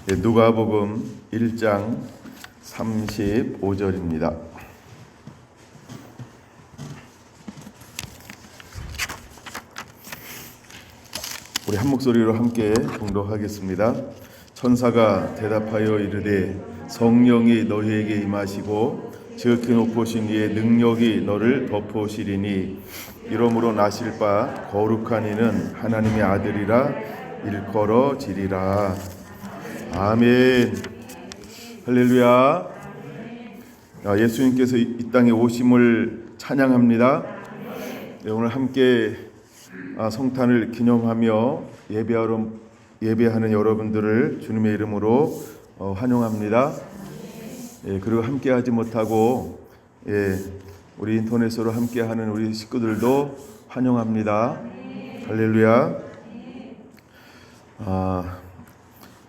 누가복음 1장 35절입니다. 우리 한 목소리로 함께 봉독하겠습니다. 천사가 대답하여 이르되 성령이 너희에게 임하시고 지극히 높으신 이의 능력이 너를 덮으시리니 이러므로 나실 바 거룩한 이는 하나님의 아들이라 일컬어지리라. 아멘. 할렐루야. 예수님께서 이 땅에 오심을 찬양합니다. 오늘 함께 성탄을 기념하며 예배하는 여러분들을 주님의 이름으로 환영합니다. 그리고 함께하지 못하고 우리 인터넷으로 함께하는 우리 식구들도 환영합니다. 할렐루야.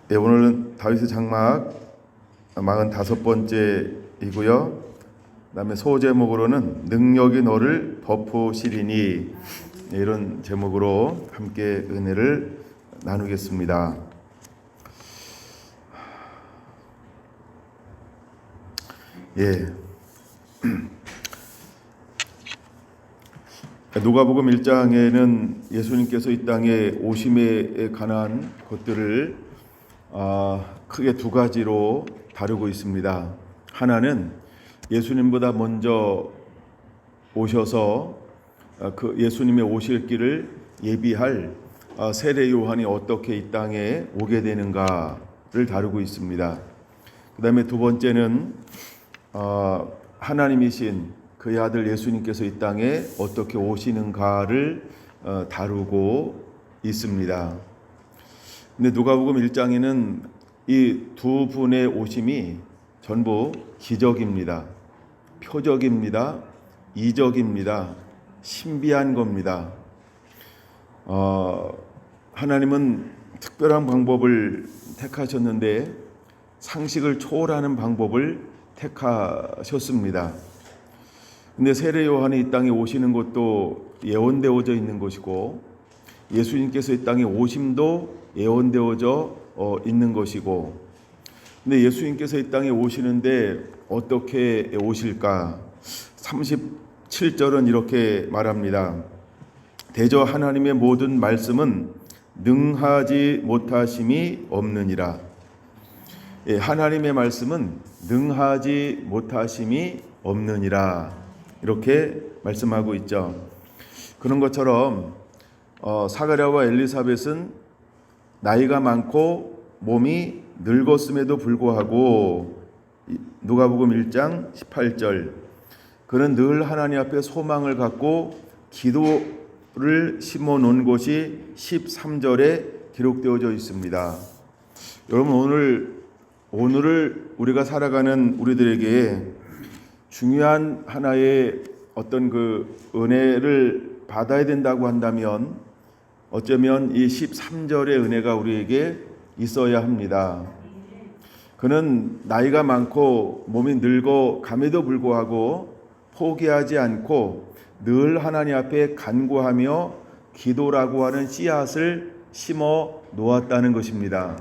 오늘은 다윗의 장막 45번째이고요. 그 다음에 소제목으로는 능력이 너를 덮으시리니, 이런 제목으로 함께 은혜를 나누겠습니다. 누가복음 1장에는 예수님께서 이 땅에 오심에 관한 것들을 크게 두 가지로 다루고 있습니다. 하나는 예수님보다 먼저 오셔서 그 예수님의 오실 길을 예비할 세례 요한이 어떻게 이 땅에 오게 되는가를 다루고 있습니다. 그 다음에 두 번째는 하나님이신 그의 아들 예수님께서 이 땅에 어떻게 오시는가를 다루고 있습니다. 근데 누가복음 1장에는 이 두 분의 오심이 전부 기적입니다. 표적입니다. 이적입니다. 신비한 겁니다. 하나님은 특별한 방법을 택하셨는데 상식을 초월하는 방법을 택하셨습니다. 근데 세례 요한이 이 땅에 오시는 것도 예언되어져 있는 것이고, 예수님께서 이 땅에 오심도 예언되어져 있는 것이고, 근데 예수님께서 이 땅에 오시는데 어떻게 오실까? 37절은 이렇게 말합니다. 대저 하나님의 모든 말씀은 능하지 못하심이 없느니라. 하나님의 말씀은 능하지 못하심이 없느니라, 이렇게 말씀하고 있죠. 그런 것처럼 사가랴와 엘리사벳은 나이가 많고 몸이 늙었음에도 불구하고, 누가복음 1장 18절, 그는 늘 하나님 앞에 소망을 갖고 기도를 심어 놓은 곳이 13절에 기록되어져 있습니다. 여러분, 오늘을 우리가 살아가는 우리들에게 중요한 하나의 어떤 그 은혜를 받아야 된다고 한다면 어쩌면 이 13절의 은혜가 우리에게 있어야 합니다. 그는 나이가 많고 몸이 늙어 감에도 불구하고 포기하지 않고 늘 하나님 앞에 간구하며 기도라고 하는 씨앗을 심어 놓았다는 것입니다.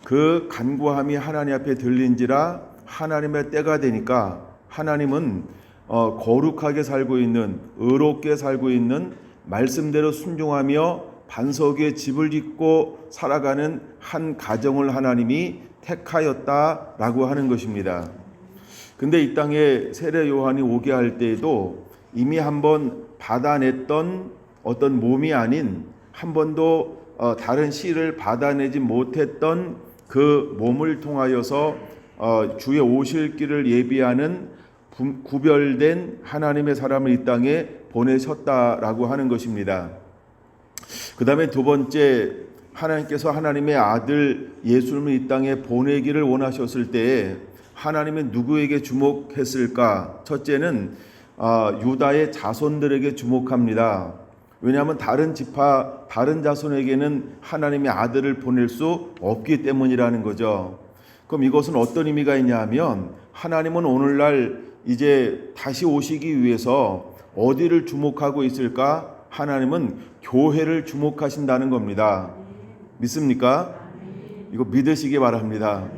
그 간구함이 하나님 앞에 들린지라 하나님의 때가 되니까 하나님은 거룩하게 살고 있는, 의롭게 살고 있는, 말씀대로 순종하며 반석 위에 집을 짓고 살아가는 한 가정을 하나님이 택하였다라고 하는 것입니다. 근데 이 땅에 세례 요한이 오게 할 때에도 이미 한번 받아냈던 어떤 몸이 아닌, 한 번도 다른 씨를 받아내지 못했던 그 몸을 통하여서 주의 오실 길을 예비하는 구별된 하나님의 사람을 이 땅에 보내셨다라고 하는 것입니다. 그 다음에 두 번째, 하나님께서 하나님의 아들 예수님을 이 땅에 보내기를 원하셨을 때에 하나님은 누구에게 주목했을까? 첫째는 유다의 자손들에게 주목합니다. 왜냐하면 다른 지파, 다른 자손에게는 하나님의 아들을 보낼 수 없기 때문이라는 거죠. 그럼 이것은 어떤 의미가 있냐 하면, 하나님은 오늘날 이제 다시 오시기 위해서 어디를 주목하고 있을까? 하나님은 교회를 주목하신다는 겁니다. 믿습니까? 이거 믿으시기 바랍니다.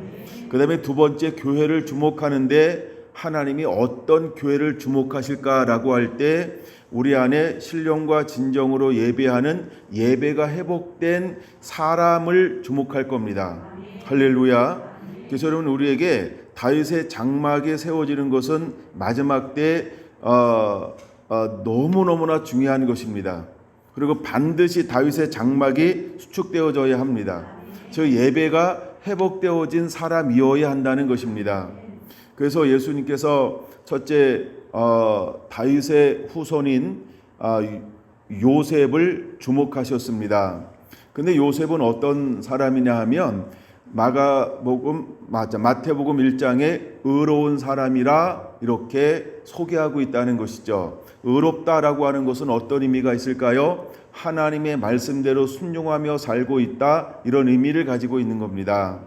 그 다음에 두 번째, 교회를 주목하는데 하나님이 어떤 교회를 주목하실까라고 할 때 우리 안에 신령과 진정으로 예배하는 예배가 회복된 사람을 주목할 겁니다. 할렐루야. 그래서 여러분, 우리에게 다윗의 장막에 세워지는 것은 마지막 때 너무너무나 중요한 것입니다. 그리고 반드시 다윗의 장막이 수축되어져야 합니다. 저 예배가 회복되어진 사람이어야 한다는 것입니다. 그래서 예수님께서 첫째 다윗의 후손인 요셉을 주목하셨습니다. 근데 요셉은 어떤 사람이냐 하면 마태복음 1장에 의로운 사람이라 이렇게 소개하고 있다는 것이죠. 의롭다라고 하는 것은 어떤 의미가 있을까요? 하나님의 말씀대로 순종하며 살고 있다, 이런 의미를 가지고 있는 겁니다.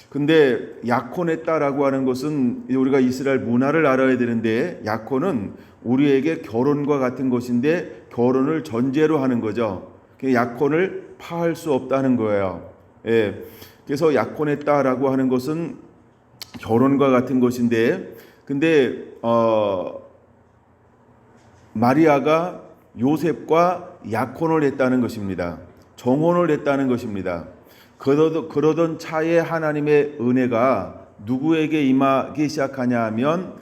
근데 약혼했다라고 하는 것은 우리가 이스라엘 문화를 알아야 되는데, 약혼은 우리에게 결혼과 같은 것인데 결혼을 전제로 하는 거죠. 약혼을 파할 수 없다는 거예요. 예. 그래서 약혼했다라고 하는 것은 결혼과 같은 것인데, 근데 마리아가 요셉과 약혼을 했다는 것입니다. 정혼을 했다는 것입니다. 그러던 차에 하나님의 은혜가 누구에게 임하기 시작하냐 하면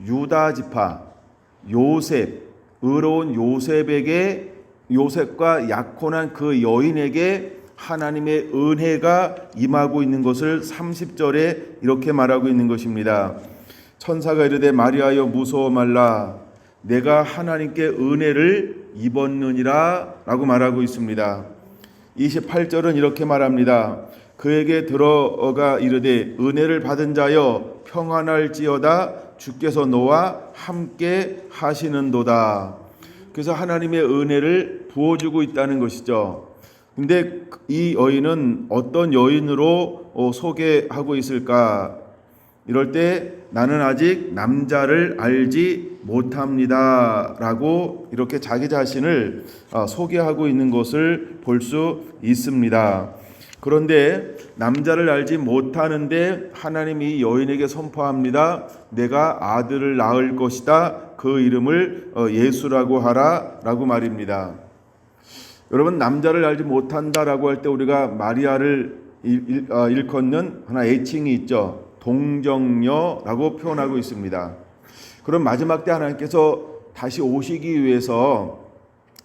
유다 지파 요셉, 의로운 요셉에게, 요셉과 약혼한 그 여인에게 하나님의 은혜가 임하고 있는 것을 30절에 이렇게 말하고 있는 것입니다. 천사가 이르되 마리아여 무서워 말라, 내가 하나님께 은혜를 입었느니라 라고 말하고 있습니다. 28절은 이렇게 말합니다. 그에게 들어가 이르되 은혜를 받은 자여 평안할지어다, 주께서 너와 함께 하시는도다. 그래서 하나님의 은혜를 부어주고 있다는 것이죠. 근데 이 여인은 어떤 여인으로 소개하고 있을까? 이럴 때 나는 아직 남자를 알지 못합니다 라고 이렇게 자기 자신을 소개하고 있는 것을 볼 수 있습니다. 그런데 남자를 알지 못하는데 하나님이 여인에게 선포합니다. 내가 아들을 낳을 것이다. 그 이름을 예수라고 하라 라고 말입니다. 여러분, 남자를 알지 못한다라고 할 때 우리가 마리아를 일컫는 하나 애칭이 있죠. 동정녀라고 표현하고 있습니다. 그럼 마지막 때 하나님께서 다시 오시기 위해서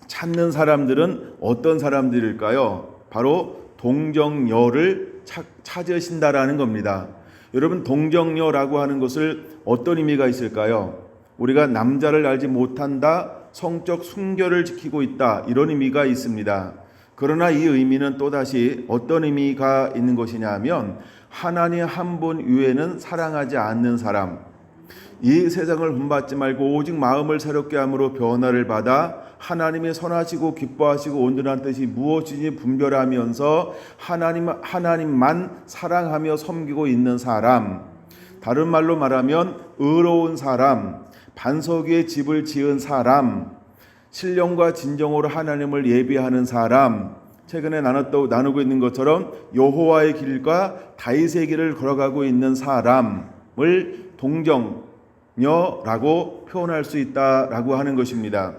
찾는 사람들은 어떤 사람들일까요? 바로 동정녀를 찾으신다라는 겁니다. 여러분, 동정녀라고 하는 것을 어떤 의미가 있을까요? 우리가 남자를 알지 못한다, 성적 순결을 지키고 있다, 이런 의미가 있습니다. 그러나 이 의미는 또다시 어떤 의미가 있는 것이냐 하면 하나님 한 분 외에는 사랑하지 않는 사람, 이 세상을 본받지 말고 오직 마음을 새롭게 함으로 변화를 받아 하나님의 선하시고 기뻐하시고 온전한 뜻이 무엇인지 분별하면서 하나님만 사랑하며 섬기고 있는 사람, 다른 말로 말하면 의로운 사람, 반석 위에 집을 지은 사람, 신령과 진정으로 하나님을 예배하는 사람, 최근에 나누고 있는 것처럼 여호와의 길과 다윗의 길을 걸어가고 있는 사람을 동정녀라고 표현할 수 있다라고 하는 것입니다.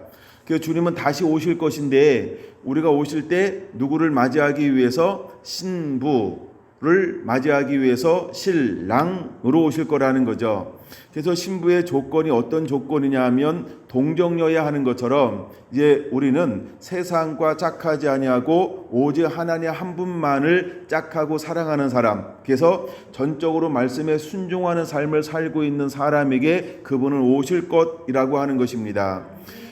그래서 주님은 다시 오실 것인데 우리가 오실 때 누구를 맞이하기 위해서 신부를 맞이하기 위해서 신랑으로 오실 거라는 거죠. 그래서 신부의 조건이 어떤 조건이냐 하면 동정녀야 하는 것처럼 이제 우리는 세상과 짝하지 아니하고 오직 하나님 한 분만을 짝하고 사랑하는 사람, 그래서 전적으로 말씀에 순종하는 삶을 살고 있는 사람에게 그분은 오실 것이라고 하는 것입니다.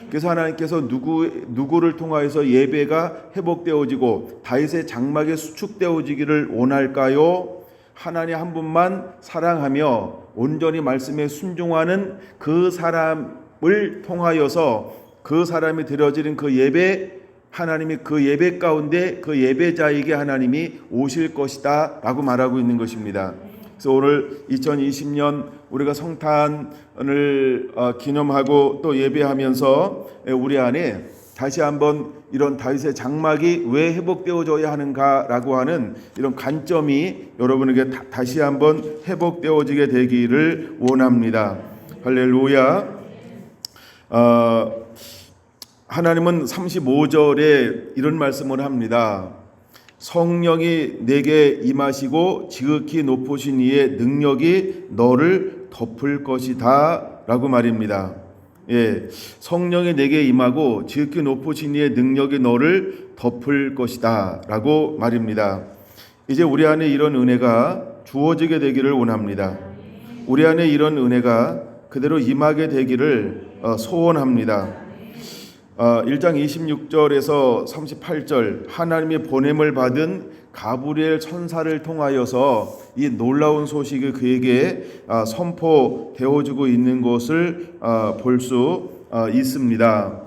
그래서 하나님께서 누구를 통하여서 예배가 회복되어지고 다윗의 장막에 수축되어지기를 원할까요? 하나님 한 분만 사랑하며 온전히 말씀에 순종하는 그 사람을 통하여서 그 사람이 드려지는 그 예배, 하나님이 그 예배 가운데 그 예배자에게 하나님이 오실 것이다 라고 말하고 있는 것입니다. 그래서 오늘 2020년 우리가 성탄을 기념하고 또 예배하면서 우리 안에 다시 한번 이런 다윗의 장막이 왜 회복되어져야 하는가라고 하는 이런 관점이 여러분에게 다시 한번 회복되어지게 되기를 원합니다. 할렐루야. 하나님은 35절에 이런 말씀을 합니다. 성령이 내게 임하시고 지극히 높으신 이의 능력이 너를 덮을 것이다 라고 말입니다. 예, 성령이 내게 임하고 지극히 높으신 이의 능력이 너를 덮을 것이다 라고 말입니다. 이제 우리 안에 이런 은혜가 주어지게 되기를 원합니다. 우리 안에 이런 은혜가 그대로 임하게 되기를 소원합니다. 1장 26절에서 38절 하나님의 보냄을 받은 가브리엘 천사를 통하여서 이 놀라운 소식이 그에게 선포되어지고 있는 것을 볼 수 있습니다.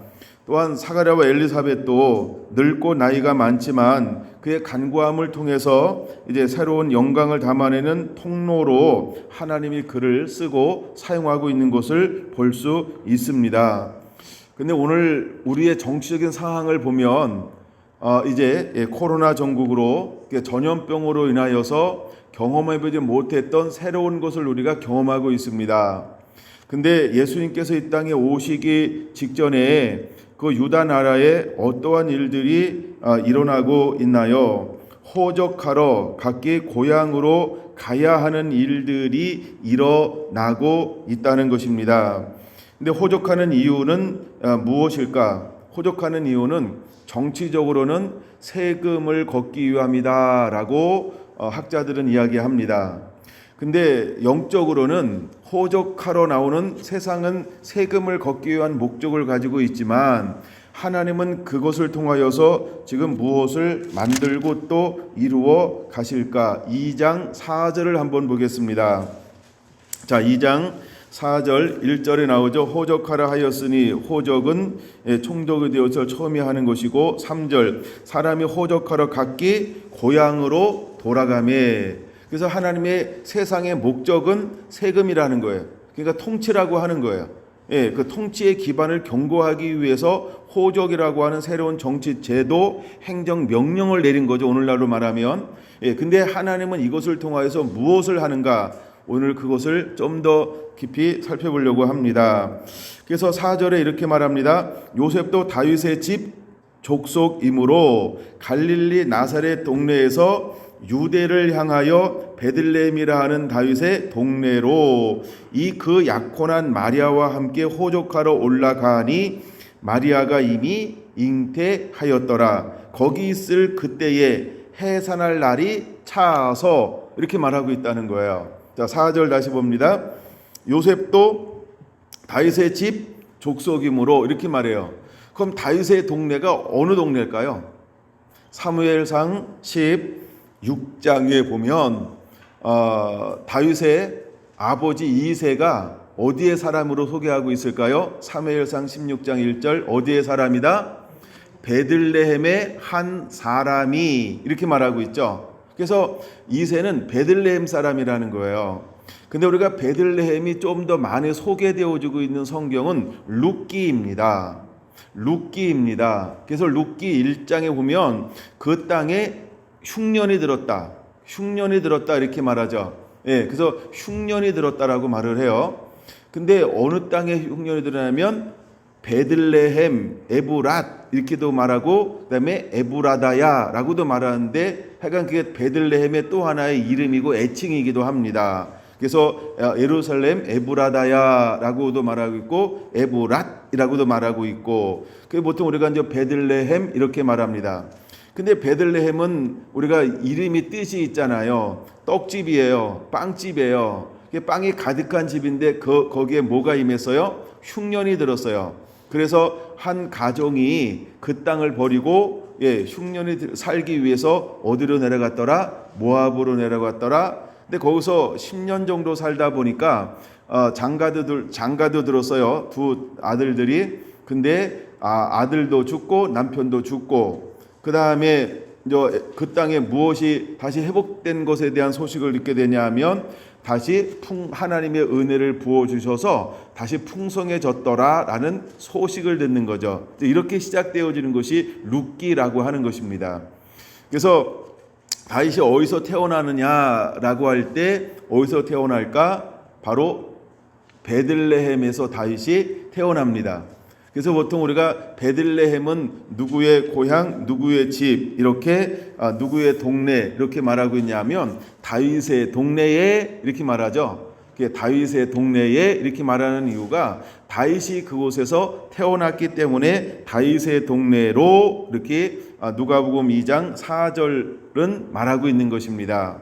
또한 사가랴와 엘리사벳도 늙고 나이가 많지만 그의 간구함을 통해서 이제 새로운 영광을 담아내는 통로로 하나님이 그를 쓰고 사용하고 있는 것을 볼 수 있습니다. 근데 오늘 우리의 정치적인 상황을 보면 이제 코로나 전국으로 전염병으로 인하여서 경험해보지 못했던 새로운 것을 우리가 경험하고 있습니다. 근데 예수님께서 이 땅에 오시기 직전에 그 유다 나라에 어떠한 일들이 일어나고 있나요? 호적하러 각기 고향으로 가야 하는 일들이 일어나고 있다는 것입니다. 근데 호적하는 이유는 무엇일까? 호적하는 이유는 정치적으로는 세금을 걷기 위함이다라고 학자들은 이야기합니다. 근데 영적으로는 호적하러 나오는 세상은 세금을 걷기 위한 목적을 가지고 있지만 하나님은 그것을 통하여서 지금 무엇을 만들고 또 이루어 가실까? 2장 4절을 한번 보겠습니다. 자, 2장 4절 1절에 나오죠. 호적하라 하였으니 호적은 총독이 되어서 처음에 하는 것이고 3절 사람이 호적하러 각기 고향으로 돌아가매. 그래서 하나님의 세상의 목적은 세금이라는 거예요. 그러니까 통치라고 하는 거예요. 예, 그 통치의 기반을 견고하기 위해서 호적이라고 하는 새로운 정치 제도, 행정 명령을 내린 거죠. 오늘날로 말하면. 예, 근데 하나님은 이것을 통하여서 무엇을 하는가? 오늘 그것을 좀 더 깊이 살펴보려고 합니다. 그래서 4절에 이렇게 말합니다. 요셉도 다윗의 집 족속이므로 갈릴리 나사렛 동네에서 유대를 향하여 베들레헴이라 하는 다윗의 동네로 이 그 약혼한 마리아와 함께 호적하러 올라가니 마리아가 이미 잉태하였더라. 거기 있을 그때에 해산할 날이 차서 이렇게 말하고 있다는 거예요. 자, 4절 다시 봅니다. 요셉도 다윗의 집 족속이므로 이렇게 말해요. 그럼 다윗의 동네가 어느 동네일까요? 사무엘상 16장에 보면 다윗의 아버지 이새가 어디의 사람으로 소개하고 있을까요? 사무엘상 16장 1절 어디의 사람이다? 베들레헴의 한 사람이 이렇게 말하고 있죠. 그래서 이새는 베들레헴 사람이라는 거예요. 근데 우리가 베들레헴이 좀 더 많이 소개되어지고 있는 성경은 룻기입니다. 룻기입니다. 그래서 룻기 1장에 보면 그 땅에 흉년이 들었다. 흉년이 들었다 이렇게 말하죠. 예, 그래서 흉년이 들었다라고 말을 해요. 근데 어느 땅에 흉년이 들었냐면 베들레헴, 에브랏 이렇게도 말하고 그다음에 에브라다야라고도 말하는데 하여간 그게 베들레헴의 또 하나의 이름이고 애칭이기도 합니다. 그래서 예루살렘 에브라다야라고도 말하고 있고 에브랏이라고도 말하고 있고 그게 보통 우리가 이제 베들레헴 이렇게 말합니다. 근데 베들레헴은 우리가 이름이 뜻이 있잖아요. 떡집이에요. 빵집이에요. 빵이 가득한 집인데 거기에 뭐가 임했어요? 흉년이 들었어요. 그래서 한 가정이 그 땅을 버리고 흉년이 살기 위해서 어디로 내려갔더라? 모압으로 내려갔더라. 근데 거기서 10년 정도 살다 보니까 장가도 들었어요. 두 아들들이. 근데 아들도 죽고 남편도 죽고 그 다음에 그 땅에 무엇이 다시 회복된 것에 대한 소식을 듣게 되냐면 다시 하나님의 은혜를 부어주셔서 다시 풍성해졌더라라는 소식을 듣는 거죠. 이렇게 시작되어지는 것이 룻기라고 하는 것입니다. 그래서 다윗이 어디서 태어나느냐라고 할 때 어디서 태어날까? 바로 베들레헴에서 다윗이 태어납니다. 그래서 보통 우리가 베들레헴은 누구의 고향, 누구의 집, 이렇게 누구의 동네 이렇게 말하고 있냐면 다윗의 동네에 이렇게 말하죠. 다윗의 동네에 이렇게 말하는 이유가 다윗이 그곳에서 태어났기 때문에 다윗의 동네로 이렇게 누가복음 2장 4절은 말하고 있는 것입니다.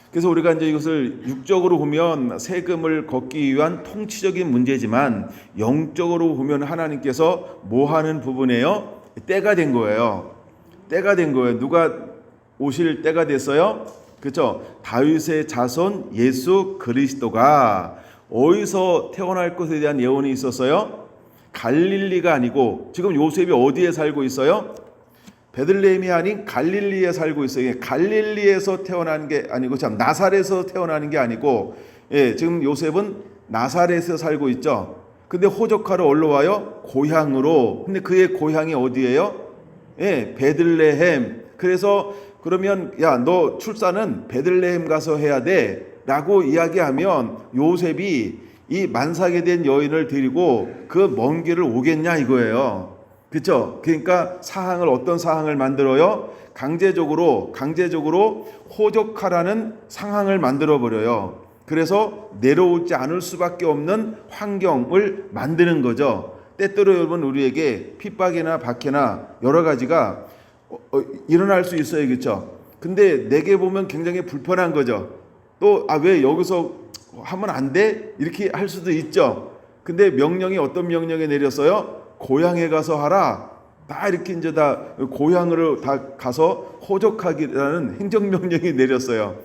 그래서 우리가 이제 이것을 육적으로 보면 세금을 걷기 위한 통치적인 문제지만 영적으로 보면 하나님께서 뭐 하는 부분이에요? 때가 된 거예요. 때가 된 거예요. 누가 오실 때가 됐어요? 그렇죠? 다윗의 자손 예수 그리스도가 어디서 태어날 것에 대한 예언이 있었어요? 갈릴리가 아니고 지금 요셉이 어디에 살고 있어요? 베들레헴이 아닌 갈릴리에 살고 있어요. 갈릴리에서 태어난 게 아니고 참 나사렛에서 태어나는 게 아니고 지금 요셉은 나사렛에서 살고 있죠. 근데 호적하러 어디로 와요? 고향으로. 근데 그의 고향이 어디예요? 베들레헴. 그래서 그러면 야, 너 출산은 베들레헴 가서 해야 돼 라고 이야기하면 요셉이 이 만삭에 된 여인을 데리고 그 먼 길을 오겠냐 이거예요. 그렇죠? 그러니까 어떤 사항을 만들어요? 강제적으로 호적하라는 상황을 만들어 버려요. 그래서 내려오지 않을 수밖에 없는 환경을 만드는 거죠. 때때로 여러분 우리에게 핍박이나 박해나 여러 가지가 일어날 수 있어요. 그렇죠? 근데 내게 보면 굉장히 불편한 거죠. 또 왜 여기서 하면 안 돼? 이렇게 할 수도 있죠. 근데 명령이 어떤 명령이 내렸어요? 고향에 가서 하라. 다 이렇게 이제 다 고향으로 다 가서 호적하기라는 행정명령이 내렸어요.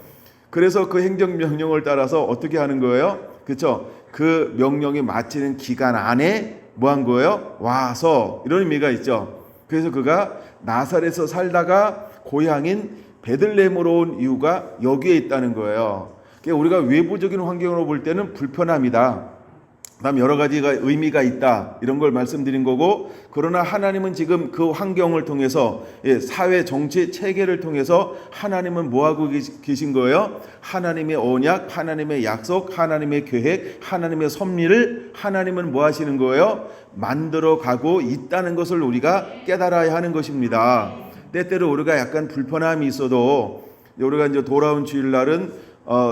그래서 그 행정명령을 따라서 어떻게 하는 거예요? 그렇죠? 그 명령이 마치는 기간 안에 뭐 한 거예요? 와서 이런 의미가 있죠. 그래서 그가 나사렛에서 살다가 고향인 베들레헴으로 온 이유가 여기에 있다는 거예요. 그러니까 우리가 외부적인 환경으로 볼 때는 불편함이다. 다음 여러 가지가 의미가 있다 이런 걸 말씀드린 거고, 그러나 하나님은 지금 그 환경을 통해서 사회 정치 체계를 통해서 하나님은 뭐 하고 계신 거예요? 하나님의 언약, 하나님의 약속, 하나님의 계획, 하나님의 섭리를 하나님은 뭐 하시는 거예요? 만들어 가고 있다는 것을 우리가 깨달아야 하는 것입니다. 때때로 우리가 약간 불편함이 있어도 우리가 이제 돌아온 주일날은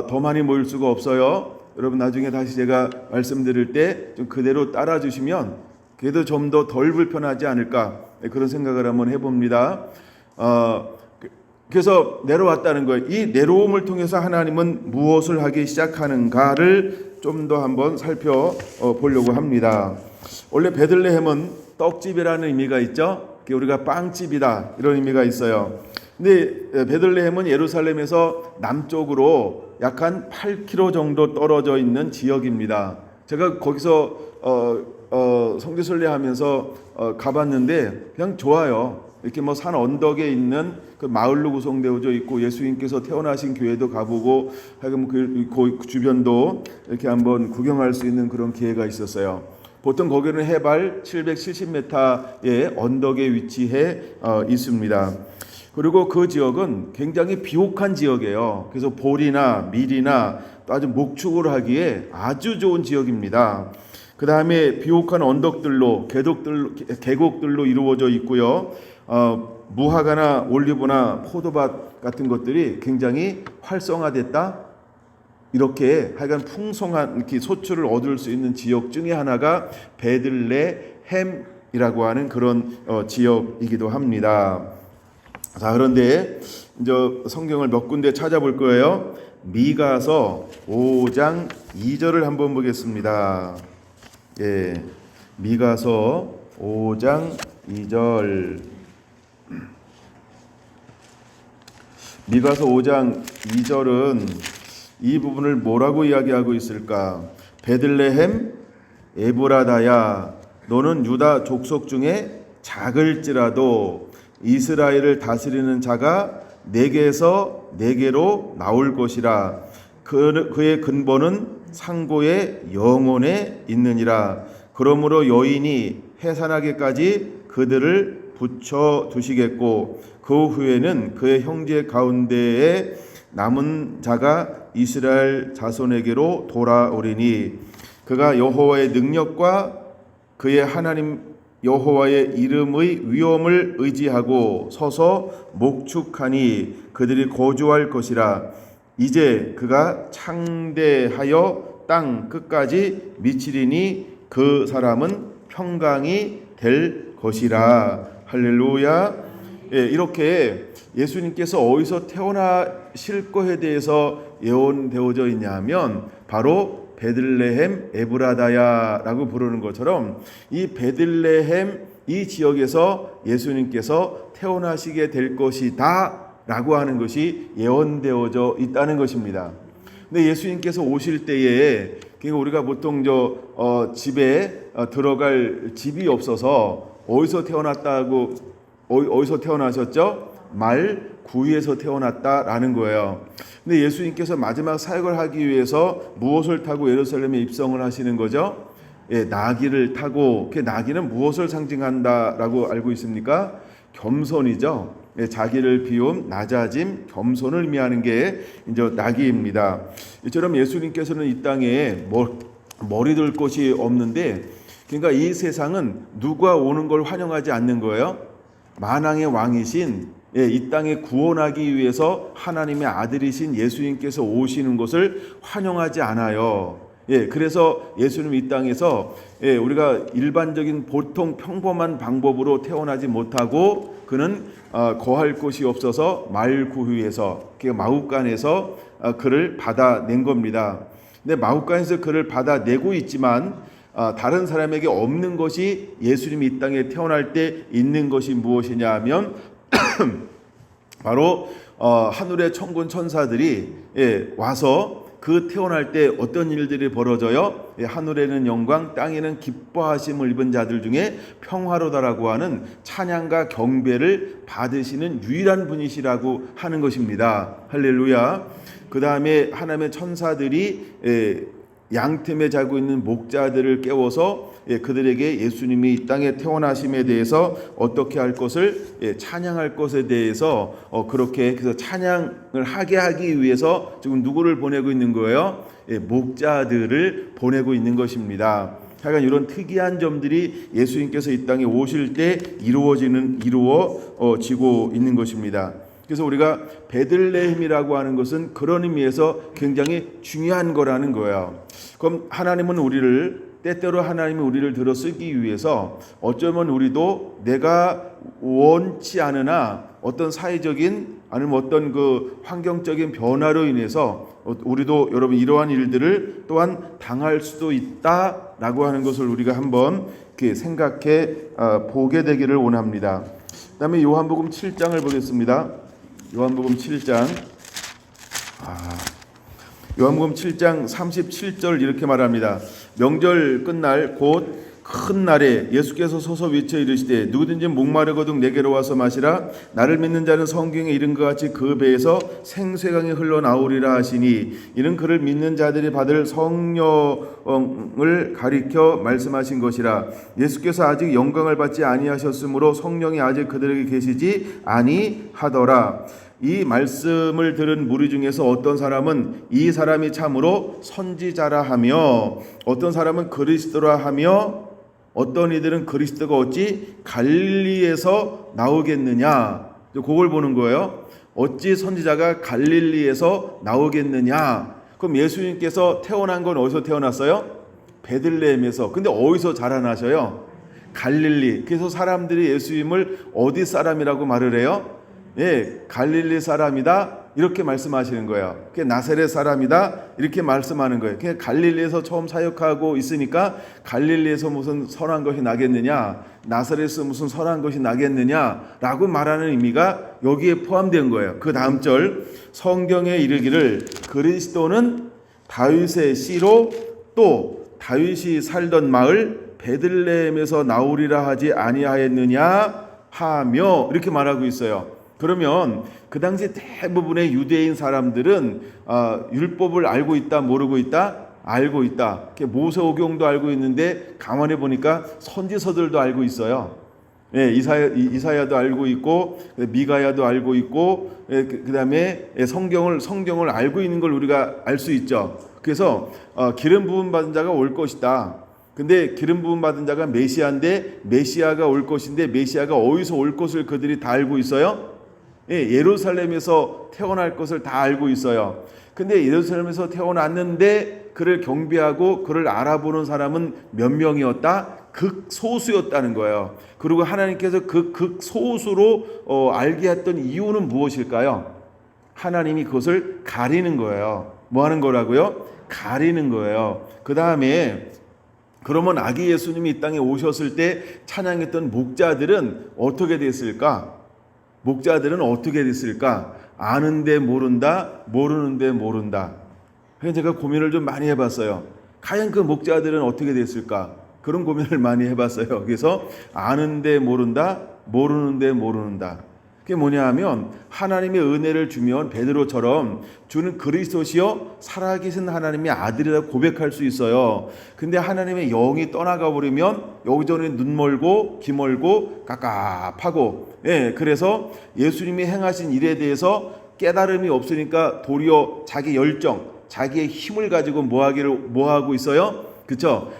더 많이 모일 수가 없어요. 여러분 나중에 다시 제가 말씀드릴 때 좀 그대로 따라주시면 그래도 좀 더 덜 불편하지 않을까 그런 생각을 한번 해봅니다. 그래서 내려왔다는 거예요. 이 내려옴을 통해서 하나님은 무엇을 하기 시작하는가를 좀 더 한번 살펴보려고 합니다. 원래 베들레헴은 떡집이라는 의미가 있죠. 우리가 빵집이다 이런 의미가 있어요. 근데 베들레헴은 예루살렘에서 남쪽으로 약 한 8km 정도 떨어져 있는 지역입니다. 제가 거기서 성지순례 하면서 가봤는데 그냥 좋아요. 이렇게 뭐 산 언덕에 있는 그 마을로 구성되어져 있고 예수님께서 태어나신 교회도 가보고 하여간 그 주변도 이렇게 한번 구경할 수 있는 그런 기회가 있었어요. 보통 거기는 해발 770m의 언덕에 위치해 있습니다. 그리고 그 지역은 굉장히 비옥한 지역이에요. 그래서 볼이나 밀이나 아주 목축을 하기에 아주 좋은 지역입니다. 그 다음에 비옥한 언덕들로 계곡들로 이루어져 있고요. 무화과나 올리브나 포도밭 같은 것들이 굉장히 활성화됐다. 이렇게 하여간 풍성한 소출을 얻을 수 있는 지역 중에 하나가 베들레헴이라고 하는 그런 지역이기도 합니다. 자, 그런데 이제 성경을 몇 군데 찾아볼 거예요. 미가서 5장 2절을 한번 보겠습니다. 미가서 5장 2절. 미가서 5장 2절은 이 부분을 뭐라고 이야기하고 있을까? 베들레헴 에브라다야, 너는 유다 족속 중에 작을지라도 이스라엘을 다스리는 자가 내게서 내게로 나올 것이라. 그의 근본은 상고의 영혼에 있느니라. 그러므로 여인이 해산하기까지 그들을 붙여 두시겠고 그 후에는 그의 형제 가운데에 남은 자가 이스라엘 자손에게로 돌아오리니 그가 여호와의 능력과 그의 하나님 여호와의 이름의 위엄을 의지하고 서서 목축하니 그들이 거주할 것이라. 이제 그가 창대하여 땅 끝까지 미치리니 그 사람은 평강이 될 것이라. 할렐루야. 이렇게 예수님께서 어디서 태어나실 것에 대해서 예언되어져 있냐면 바로 베들레헴 에브라다야라고 부르는 것처럼 이 베들레헴 이 지역에서 예수님께서 태어나시게 될 것이다 라고 하는 것이 예언되어져 있다는 것입니다. 근데 예수님께서 오실 때에 그러니까 우리가 보통 집에 들어갈 집이 없어서 어디서 태어나셨죠? 말 구유에서 태어났다라는 거예요. 근데 예수님께서 마지막 사역을 하기 위해서 무엇을 타고 예루살렘에 입성을 하시는 거죠? 나귀를 타고. 그 나귀는 무엇을 상징한다라고 알고 있습니까? 겸손이죠. 자기를 비움, 낮아짐, 겸손을 의미하는 게 이제 나귀입니다. 이처럼 예수님께서는 이 땅에 머리 둘 곳이 없는데, 그러니까 이 세상은 누가 오는 걸 환영하지 않는 거예요. 만왕의 왕이신 이 땅에 구원하기 위해서 하나님의 아들이신 예수님께서 오시는 것을 환영하지 않아요. 그래서 예수님 이 땅에서 우리가 일반적인 보통 평범한 방법으로 태어나지 못하고 그는 거할 곳이 없어서 말구유에서 마뭇간에서 그를 받아낸 겁니다. 근데 마뭇간에서 그를 받아내고 있지만 다른 사람에게 없는 것이 예수님이 이 땅에 태어날 때 있는 것이 무엇이냐 하면 바로 하늘의 천군 천사들이 와서 그 태어날 때 어떤 일들이 벌어져요? 하늘에는 영광, 땅에는 기뻐하심을 입은 자들 중에 평화로다라고 하는 찬양과 경배를 받으시는 유일한 분이시라고 하는 것입니다. 할렐루야. 그 다음에 하나님의 천사들이 양틈에 자고 있는 목자들을 깨워서 그들에게 예수님이 이 땅에 태어나심에 대해서 어떻게 할 것을 찬양할 것에 대해서 그렇게 그래서 찬양을 하게 하기 위해서 지금 누구를 보내고 있는 거예요? 목자들을 보내고 있는 것입니다. 하여간 이런 특이한 점들이 예수님께서 이 땅에 오실 때 이루어지고 있는 것입니다. 그래서 우리가 베들레헴이라고 하는 것은 그런 의미에서 굉장히 중요한 거라는 거예요. 그럼 하나님은 때때로 하나님이 우리를 들어 쓰기 위해서 어쩌면 우리도 내가 원치 않으나 어떤 사회적인 아니면 어떤 그 환경적인 변화로 인해서 우리도 여러분 이러한 일들을 또한 당할 수도 있다라고 하는 것을 우리가 한번 이렇게 생각해 보게 되기를 원합니다. 그다음에 요한복음 7장을 보겠습니다. 요한복음 7장 요한복음 7장 37절 이렇게 말합니다. 명절 끝날 곧 큰 날에 예수께서 서서 외쳐 이르시되 누구든지 목마르거든 내게로 와서 마시라. 나를 믿는 자는 성경에 이른 것 같이 그 배에서 생수강이 흘러나오리라 하시니 이는 그를 믿는 자들이 받을 성령을 가리켜 말씀하신 것이라. 예수께서 아직 영광을 받지 아니하셨으므로 성령이 아직 그들에게 계시지 아니하더라. 이 말씀을 들은 무리 중에서 어떤 사람은 이 사람이 참으로 선지자라 하며 어떤 사람은 그리스도라 하며 어떤 이들은 그리스도가 어찌 갈릴리에서 나오겠느냐. 그걸 보는 거예요. 어찌 선지자가 갈릴리에서 나오겠느냐. 그럼 예수님께서 태어난 건 어디서 태어났어요? 베들레헴에서. 근데 어디서 자라나셔요? 갈릴리. 그래서 사람들이 예수님을 어디 사람이라고 말을 해요? 갈릴리 사람이다 이렇게 말씀하시는 거예요. 나사렛 사람이다 이렇게 말씀하는 거예요. 갈릴리에서 처음 사역하고 있으니까 갈릴리에서 무슨 선한 것이 나겠느냐, 나사렛에서 무슨 선한 것이 나겠느냐라고 말하는 의미가 여기에 포함된 거예요. 그 다음 절 성경에 이르기를 그리스도는 다윗의 씨로 또 다윗이 살던 마을 베들레헴에서 나오리라 하지 아니하였느냐 하며 이렇게 말하고 있어요. 그러면 그 당시 대부분의 유대인 사람들은 율법을 알고 있다, 모르고 있다? 알고 있다. 모세오경도 알고 있는데 가만히 보니까 선지서들도 알고 있어요. 예, 이사야도 알고 있고 미가야도 알고 있고 그다음에 성경을 알고 있는 걸 우리가 알 수 있죠. 그래서 기름 부음 받은 자가 올 것이다. 근데 기름 부음 받은 자가 메시아인데 메시아가 올 것인데 메시아가 어디서 올 것을 그들이 다 알고 있어요? 예, 예루살렘에서 태어날 것을 다 알고 있어요. 근데 예루살렘에서 태어났는데 그를 경배하고 그를 알아보는 사람은 몇 명이었다? 극소수였다는 거예요. 그리고 하나님께서 그 극소수로 알게 했던 이유는 무엇일까요? 하나님이 그것을 가리는 거예요. 뭐 하는 거라고요? 가리는 거예요. 그 다음에 그러면 아기 예수님이 이 땅에 오셨을 때 찬양했던 목자들은 어떻게 됐을까? 목자들은 어떻게 됐을까? 아는데 모른다, 모르는데 모른다. 그래서 제가 고민을 좀 많이 해봤어요. 과연 그 목자들은 어떻게 됐을까? 그런 고민을 많이 해봤어요. 그래서 아는데 모른다, 모르는데 모르는다. 그게 뭐냐 하면 하나님의 은혜를 주면 베드로처럼 주는 그리스도시요 살아계신 하나님의 아들이라 고백할 수 있어요. 근데 하나님의 영이 떠나가 버리면 여기저기 눈 멀고 귀 멀고 깝깝하고, 예, 그래서 예수님이 행하신 일에 대해서 깨달음이 없으니까 도리어 자기 열정, 자기의 힘을 가지고 뭐 하고 있어요? 그렇죠?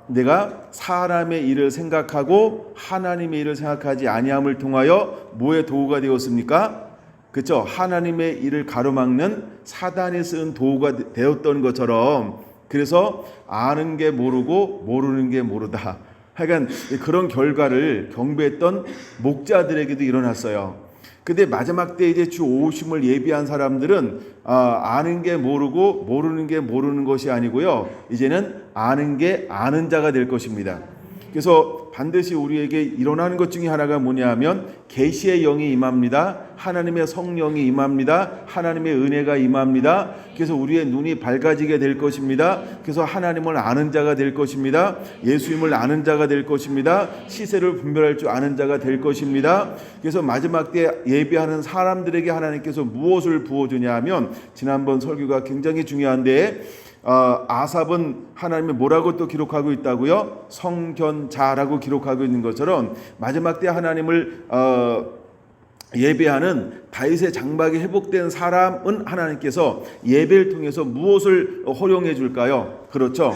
내가 사람의 일을 생각하고 하나님의 일을 생각하지 아니함을 통하여 뭐의 도구가 되었습니까? 그렇죠? 하나님의 일을 가로막는 사단이 쓴 도구가 되었던 것처럼, 그래서 아는 게 모르고 모르는 게 모르다. 하여간 그런 결과를 경배했던 목자들에게도 일어났어요. 근데 마지막 때 이제 주 오심을 예비한 사람들은 아는 게 모르고 모르는 게 모르는 것이 아니고요. 이제는 아는 게 아는 자가 될 것입니다. 그래서 반드시 우리에게 일어나는 것 중에 하나가 뭐냐 하면 계시의 영이 임합니다. 하나님의 성령이 임합니다. 하나님의 은혜가 임합니다. 그래서 우리의 눈이 밝아지게 될 것입니다. 그래서 하나님을 아는 자가 될 것입니다. 예수님을 아는 자가 될 것입니다. 시세를 분별할 줄 아는 자가 될 것입니다. 그래서 마지막 때 예배하는 사람들에게 하나님께서 무엇을 부어주냐 하면, 지난번 설교가 굉장히 중요한데 아삽은 하나님이 뭐라고 또 기록하고 있다고요? 성견자라고 기록하고 있는 것처럼 마지막 때 하나님을 예배하는 다윗의 장막이 회복된 사람은 하나님께서 예배를 통해서 무엇을 허용해 줄까요? 그렇죠.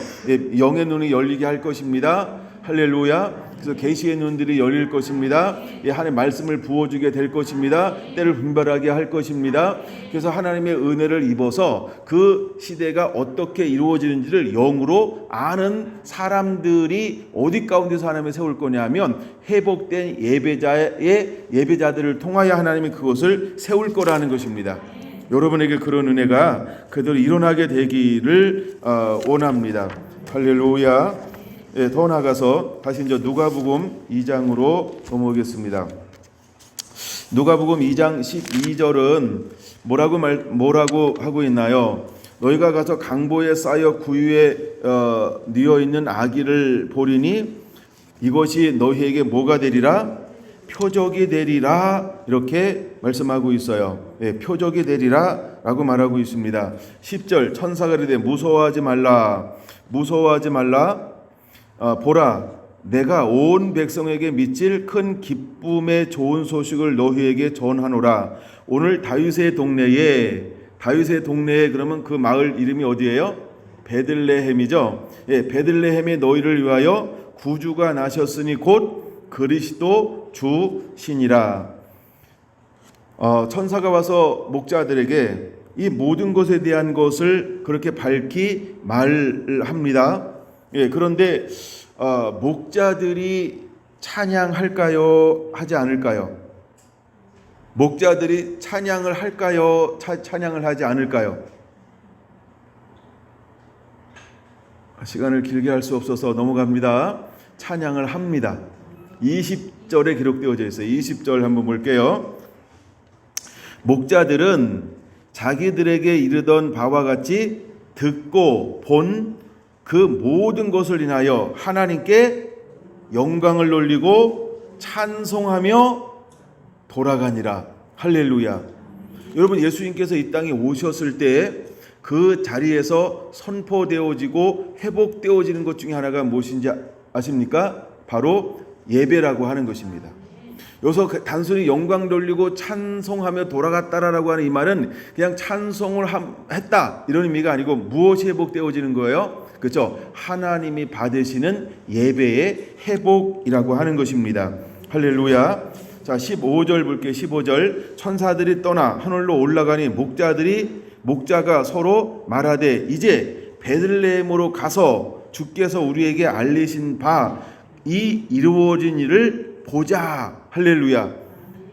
영의 눈이 열리게 할 것입니다. 할렐루야. 그래서 계시의 눈들이 열릴 것입니다. 하나님의 말씀을 부어주게 될 것입니다. 때를 분별하게 할 것입니다. 그래서 하나님의 은혜를 입어서 그 시대가 어떻게 이루어지는지를 영으로 아는 사람들이 어디 가운데서 하나님을 세울 거냐면 회복된 예배자들을 통하여 하나님이 그것을 세울 거라는 것입니다. 여러분에게 그런 은혜가 그대로 일어나게 되기를 원합니다. 할렐루야. 예, 더 나가서 다시 이제 누가복음 2장으로 넘어오겠습니다. 누가복음 2장 12절은 뭐라고 하고 있나요? 너희가 가서 강보에 쌓여 구유에 뉘어 있는 아기를 보리니 이것이 너희에게 뭐가 되리라? 표적이 되리라. 이렇게 말씀하고 있어요. 예, 표적이 되리라 라고 말하고 있습니다. 10절 천사가 이르되 무서워하지 말라. 보라, 내가 온 백성에게 미칠 큰 기쁨의 좋은 소식을 너희에게 전하노라. 오늘 다윗의 동네에 그러면 그 마을 이름이 어디예요? 베들레헴이죠. 예, 베들레헴에 너희를 위하여 구주가 나셨으니 곧 그리스도 주시니라. 천사가 와서 목자들에게 이 모든 것에 대한 것을 그렇게 밝히 말합니다. 예, 그런데 목자들이 찬양할까요? 하지 않을까요? 목자들이 찬양을 할까요? 찬양을 하지 않을까요? 시간을 길게 할 수 없어서 넘어갑니다. 찬양을 합니다. 20절에 기록되어져 있어요. 20절 한번 볼게요. 목자들은 자기들에게 이르던 바와 같이 듣고 본 그 모든 것을 인하여 하나님께 영광을 돌리고 찬송하며 돌아가니라. 할렐루야. 여러분, 예수님께서 이 땅에 오셨을 때 그 자리에서 선포되어지고 회복되어지는 것 중에 하나가 무엇인지 아십니까? 바로 예배라고 하는 것입니다. 여기서 단순히 영광 돌리고 찬송하며 돌아갔다라고 하는 이 말은 그냥 찬송을 했다 이런 의미가 아니고 무엇이 회복되어지는 거예요? 그렇죠? 하나님이 받으시는 예배의 회복이라고 하는 것입니다. 할렐루야. 자, 15절 볼게요. 15절. 천사들이 떠나 하늘로 올라가니 목자가 서로 말하되 이제 베들레헴으로 가서 주께서 우리에게 알리신 바 이 이루어진 일을 보자. 할렐루야.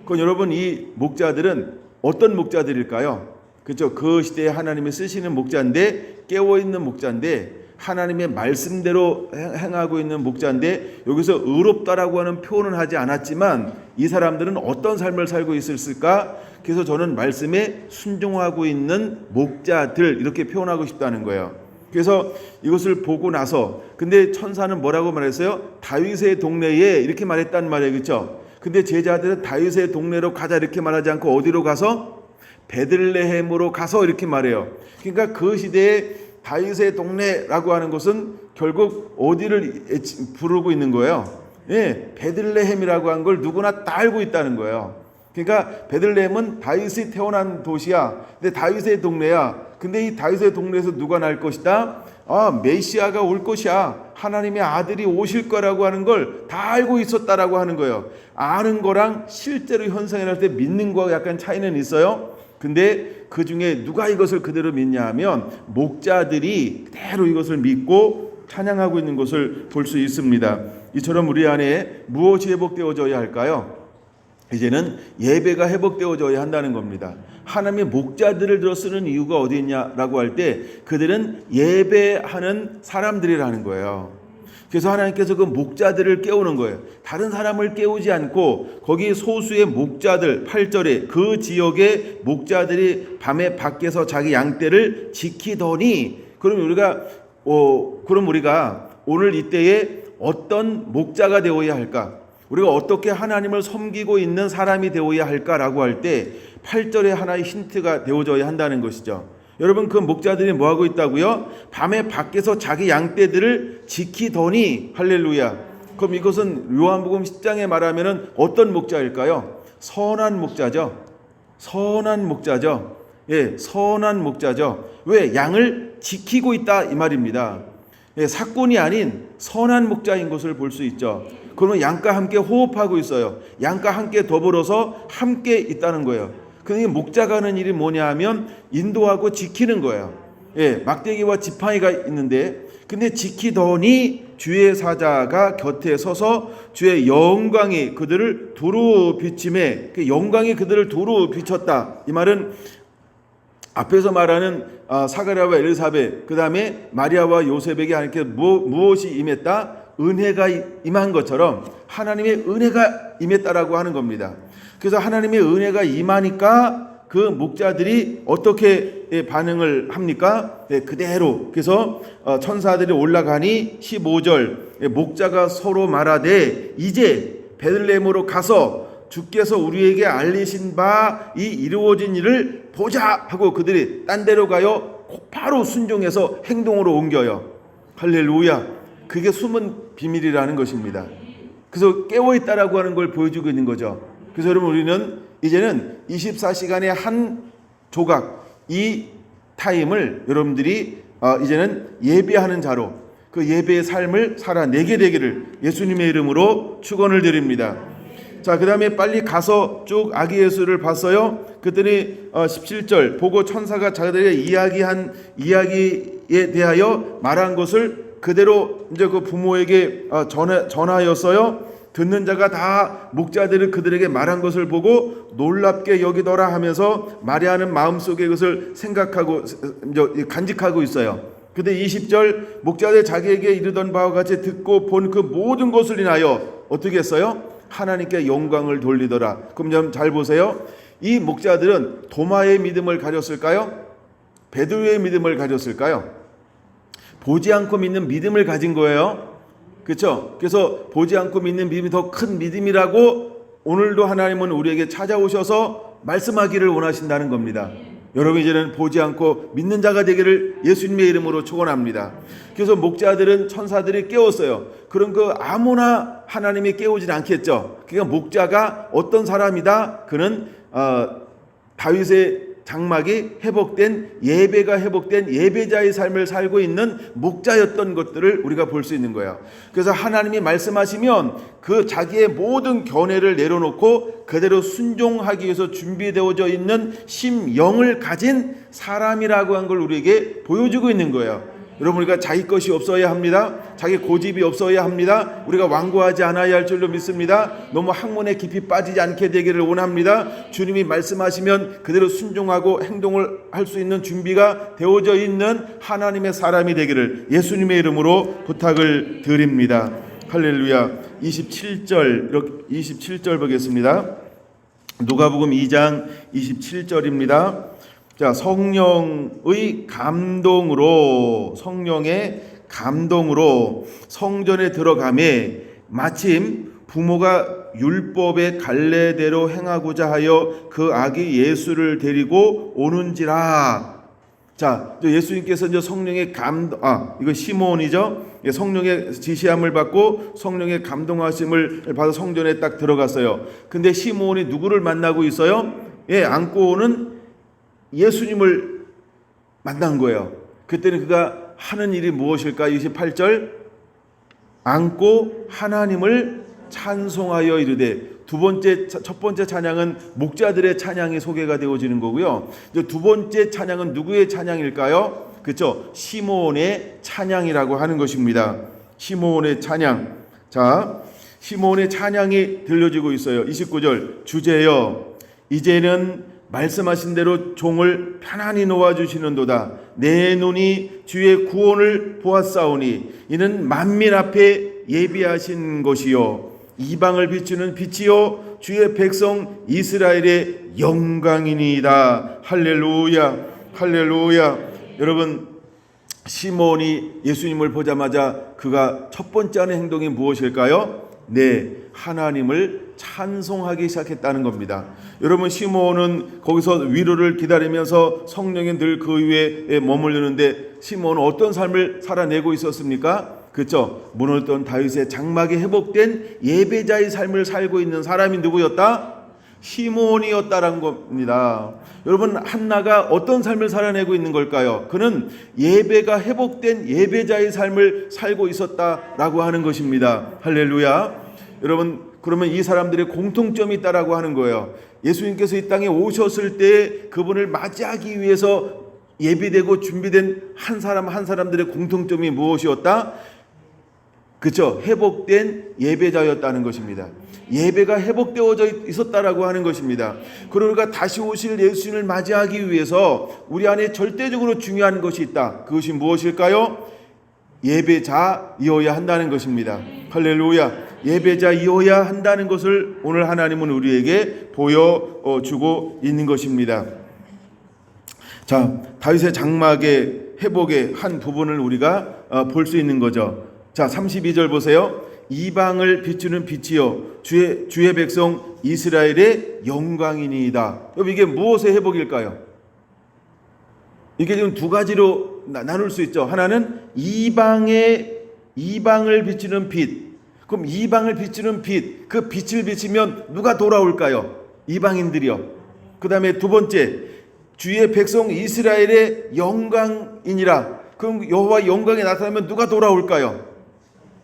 그럼 여러분, 이 목자들은 어떤 목자들일까요? 그렇죠? 그 시대에 하나님이 쓰시는 목자인데, 깨어있는 목자인데, 하나님의 말씀대로 행하고 있는 목자인데, 여기서 의롭다라고 하는 표현은 하지 않았지만 이 사람들은 어떤 삶을 살고 있었을까? 그래서 저는 말씀에 순종하고 있는 목자들 이렇게 표현하고 싶다는 거예요. 그래서 이것을 보고 나서, 근데 천사는 뭐라고 말했어요? 다윗의 동네에 이렇게 말했단 말이에요. 그렇죠? 근데 제자들은 다윗의 동네로 가자 이렇게 말하지 않고 어디로 가서? 베들레헴으로 가서 이렇게 말해요. 그러니까 그 시대에 다윗의 동네라고 하는 것은 결국 어디를 부르고 있는 거예요? 예, 베들레헴이라고 한 걸 누구나 다 알고 있다는 거예요. 그러니까 베들레헴은 다윗이 태어난 도시야. 근데 다윗의 동네야. 근데 이 다윗의 동네에서 누가 날 것이다? 메시아가 올 것이야. 하나님의 아들이 오실 거라고 하는 걸 다 알고 있었다라고 하는 거예요. 아는 거랑 실제로 현상이 날 때 믿는 거와 약간 차이는 있어요. 근데 그 중에 누가 이것을 그대로 믿냐 하면 목자들이 그대로 이것을 믿고 찬양하고 있는 것을 볼 수 있습니다. 이처럼 우리 안에 무엇이 회복되어져야 할까요? 이제는 예배가 회복되어져야 한다는 겁니다. 하나님의 목자들을 들어 쓰는 이유가 어디 있냐라고 할 때 그들은 예배하는 사람들이라는 거예요. 그래서 하나님께서 그 목자들을 깨우는 거예요. 다른 사람을 깨우지 않고 거기 소수의 목자들, 8절에 그 지역의 목자들이 밤에 밖에서 자기 양떼를 지키더니, 그럼 우리가 오늘 이때에 어떤 목자가 되어야 할까? 우리가 어떻게 하나님을 섬기고 있는 사람이 되어야 할까라고 할 때 8절에 하나의 힌트가 되어져야 한다는 것이죠. 여러분, 그 목자들이 뭐하고 있다고요? 밤에 밖에서 자기 양떼들을 지키더니, 할렐루야. 그럼 이것은 요한복음 10장에 말하면 어떤 목자일까요? 선한 목자죠. 선한 목자죠. 예, 선한 목자죠. 왜? 양을 지키고 있다 이 말입니다. 예, 사꾼이 아닌 선한 목자인 것을 볼 수 있죠. 그러면 양과 함께 호흡하고 있어요. 양과 함께 더불어서 함께 있다는 거예요. 그러니 목자가 하는 일이 뭐냐 하면 인도하고 지키는 거예요. 예, 막대기와 지팡이가 있는데, 근데 지키더니 주의 사자가 곁에 서서 주의 영광이 그들을 두루 비침에, 그 영광이 그들을 두루 비쳤다. 이 말은 앞에서 말하는 사가랴와 엘리사벳, 그 다음에 마리아와 요셉에게 하나님께 무엇이 임했다? 은혜가 임한 것처럼 하나님의 은혜가 임했다라고 하는 겁니다. 그래서 하나님의 은혜가 임하니까 그 목자들이 어떻게 반응을 합니까? 네, 그대로. 그래서 천사들이 올라가니 15절 목자가 서로 말하되 이제 베들레헴으로 가서 주께서 우리에게 알리신 바 이 이루어진 일을 보자 하고 그들이 딴 데로 가요. 바로 순종해서 행동으로 옮겨요. 할렐루야. 그게 숨은 비밀이라는 것입니다. 그래서 깨어있다라고 하는 걸 보여주고 있는 거죠. 그래서 여러분, 우리는 이제는 24시간의 한 조각, 이 타임을 여러분들이 이제는 예배하는 자로 그 예배의 삶을 살아내게 되기를 예수님의 이름으로 축원을 드립니다. 자, 그 다음에 빨리 가서 쭉 아기 예수를 봤어요. 그랬더니 17절 보고 천사가 자기들에게 이야기한 이야기에 대하여 말한 것을 그대로 이제 그 부모에게 전하였어요. 듣는 자가 다 목자들이 그들에게 말한 것을 보고 놀랍게 여기더라 하면서 마리아는 마음속에 그것을 생각하고 간직하고 있어요. 근데 20절 목자들 자기에게 이르던 바와 같이 듣고 본 그 모든 것을 인하여 어떻게 했어요? 하나님께 영광을 돌리더라. 그럼 좀 잘 보세요. 이 목자들은 도마의 믿음을 가졌을까요? 베드로의 믿음을 가졌을까요? 보지 않고 믿는 믿음을 가진 거예요. 그렇죠? 그래서 보지 않고 믿는 믿음이 더 큰 믿음이라고 오늘도 하나님은 우리에게 찾아오셔서 말씀하기를 원하신다는 겁니다. 여러분 이제는 보지 않고 믿는 자가 되기를 예수님의 이름으로 축원합니다. 그래서 목자들은 천사들이 깨웠어요. 그런 그 아무나 하나님이 깨우진 않겠죠. 그러니까 목자가 어떤 사람이다? 그는 다윗의 장막이 회복된, 예배가 회복된 예배자의 삶을 살고 있는 목자였던 것들을 우리가 볼 수 있는 거예요. 그래서 하나님이 말씀하시면 그 자기의 모든 견해를 내려놓고 그대로 순종하기 위해서 준비되어져 있는 심령을 가진 사람이라고 한 걸 우리에게 보여주고 있는 거예요. 여러분, 우리가 자기 것이 없어야 합니다. 자기 고집이 없어야 합니다. 우리가 완고하지 않아야 할 줄로 믿습니다. 너무 학문에 깊이 빠지지 않게 되기를 원합니다. 주님이 말씀하시면 그대로 순종하고 행동을 할 수 있는 준비가 되어져 있는 하나님의 사람이 되기를 예수님의 이름으로 부탁을 드립니다. 할렐루야. 27절 보겠습니다. 누가복음 2장 27절입니다. 자, 성령의 감동으로 성전에 들어가매 마침 부모가 율법의 갈례대로 행하고자 하여 그 아기 예수를 데리고 오는지라. 자, 예수님께서 이제 성령의 이거 시몬이죠. 성령의 지시함을 받고 성령의 감동하심을 받아 성전에 딱 들어갔어요. 근데 시몬이 누구를 만나고 있어요? 안고 오는 예수님을 만난 거예요. 그때는 그가 하는 일이 무엇일까? 28절, 안고 하나님을 찬송하여 이르되. 첫 번째 찬양은 목자들의 찬양이 소개가 되어지는 거고요. 이제 두 번째 찬양은 누구의 찬양일까요? 그렇죠. 시몬의 찬양이라고 하는 것입니다. 시몬의 찬양. 자, 시몬의 찬양이 들려지고 있어요. 29절, 주제여 이제는 말씀하신 대로 종을 편안히 놓아주시는도다. 내 눈이 주의 구원을 보았사오니 이는 만민 앞에 예비하신 것이요 이방을 비추는 빛이요 주의 백성 이스라엘의 영광이니이다. 할렐루야, 할렐루야. 여러분, 시몬이 예수님을 보자마자 그가 첫 번째 하는 행동이 무엇일까요? 하나님을 찬송하기 시작했다는 겁니다. 여러분, 시몬은 거기서 위로를 기다리면서 성령이 늘 그 위에 머물르는데 시몬은 어떤 삶을 살아내고 있었습니까? 그렇죠. 무너졌던 다윗의 장막이 회복된 예배자의 삶을 살고 있는 사람이 누구였다? 시몬이었다는 겁니다. 여러분, 한나가 어떤 삶을 살아내고 있는 걸까요? 그는 예배가 회복된 예배자의 삶을 살고 있었다라고 하는 것입니다. 할렐루야. 여러분, 그러면 이 사람들의 공통점이 있다라고 하는 거예요. 예수님께서 이 땅에 오셨을 때 그분을 맞이하기 위해서 예비되고 준비된 한 사람들의 공통점이 무엇이었다? 그렇죠. 회복된 예배자였다는 것입니다. 예배가 회복되어져 있었다라고 하는 것입니다. 그러니까 다시 오실 예수님을 맞이하기 위해서 우리 안에 절대적으로 중요한 것이 있다. 그것이 무엇일까요? 예배자이어야 한다는 것입니다. 할렐루야. 예배자이어야 한다는 것을 오늘 하나님은 우리에게 보여주고 있는 것입니다. 자, 다윗의 장막의 회복의 한 부분을 우리가 볼 수 있는 거죠. 자, 32절 보세요. 이방을 비추는 빛이요 주의 백성 이스라엘의 영광이니이다. 여러분, 이게 무엇의 회복일까요? 이게 지금 두 가지로 나눌 수 있죠. 하나는 이방을 비추는 빛. 그럼 이방을 비추는 빛, 그 빛을 비치면 누가 돌아올까요? 이방인들이요. 그 다음에 두 번째, 주의 백성 이스라엘의 영광이니라. 그럼 여호와 영광이 나타나면 누가 돌아올까요?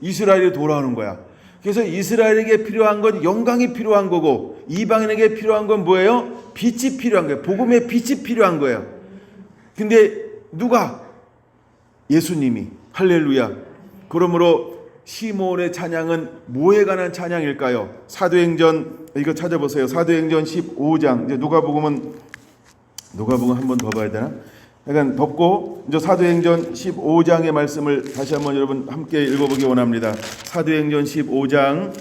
이스라엘이 돌아오는 거야. 그래서 이스라엘에게 필요한 건 영광이 필요한 거고, 이방인에게 필요한 건 뭐예요? 빛이 필요한 거예요. 복음의 빛이 필요한 거예요. 근데 누가? 예수님이. 할렐루야. 그러므로 시몬의 찬양은 뭐에 관한 찬양일까요? 사도행전, 이거 찾아보세요. 사도행전 15장. 이제 누가복음은 한 번 더 봐야 되나? 약간 덮고 이제 사도행전 15장의 말씀을 다시 한번 여러분 함께 읽어보기 원합니다. 사도행전 15장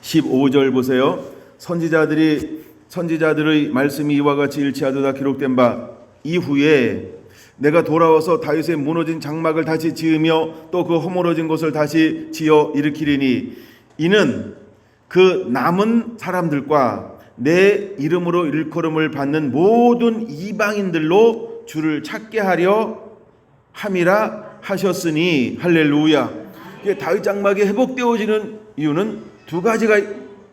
15절 보세요. 선지자들의 말씀이 이와 같이 일치하도다 기록된 바 이후에 내가 돌아와서 다윗의 무너진 장막을 다시 지으며 또 그 허물어진 곳을 다시 지어 일으키리니 이는 그 남은 사람들과 내 이름으로 일컬음을 받는 모든 이방인들로 주를 찾게 하려 함이라 하셨으니 할렐루야. 다윗 장막이 회복되어지는 이유는 두 가지가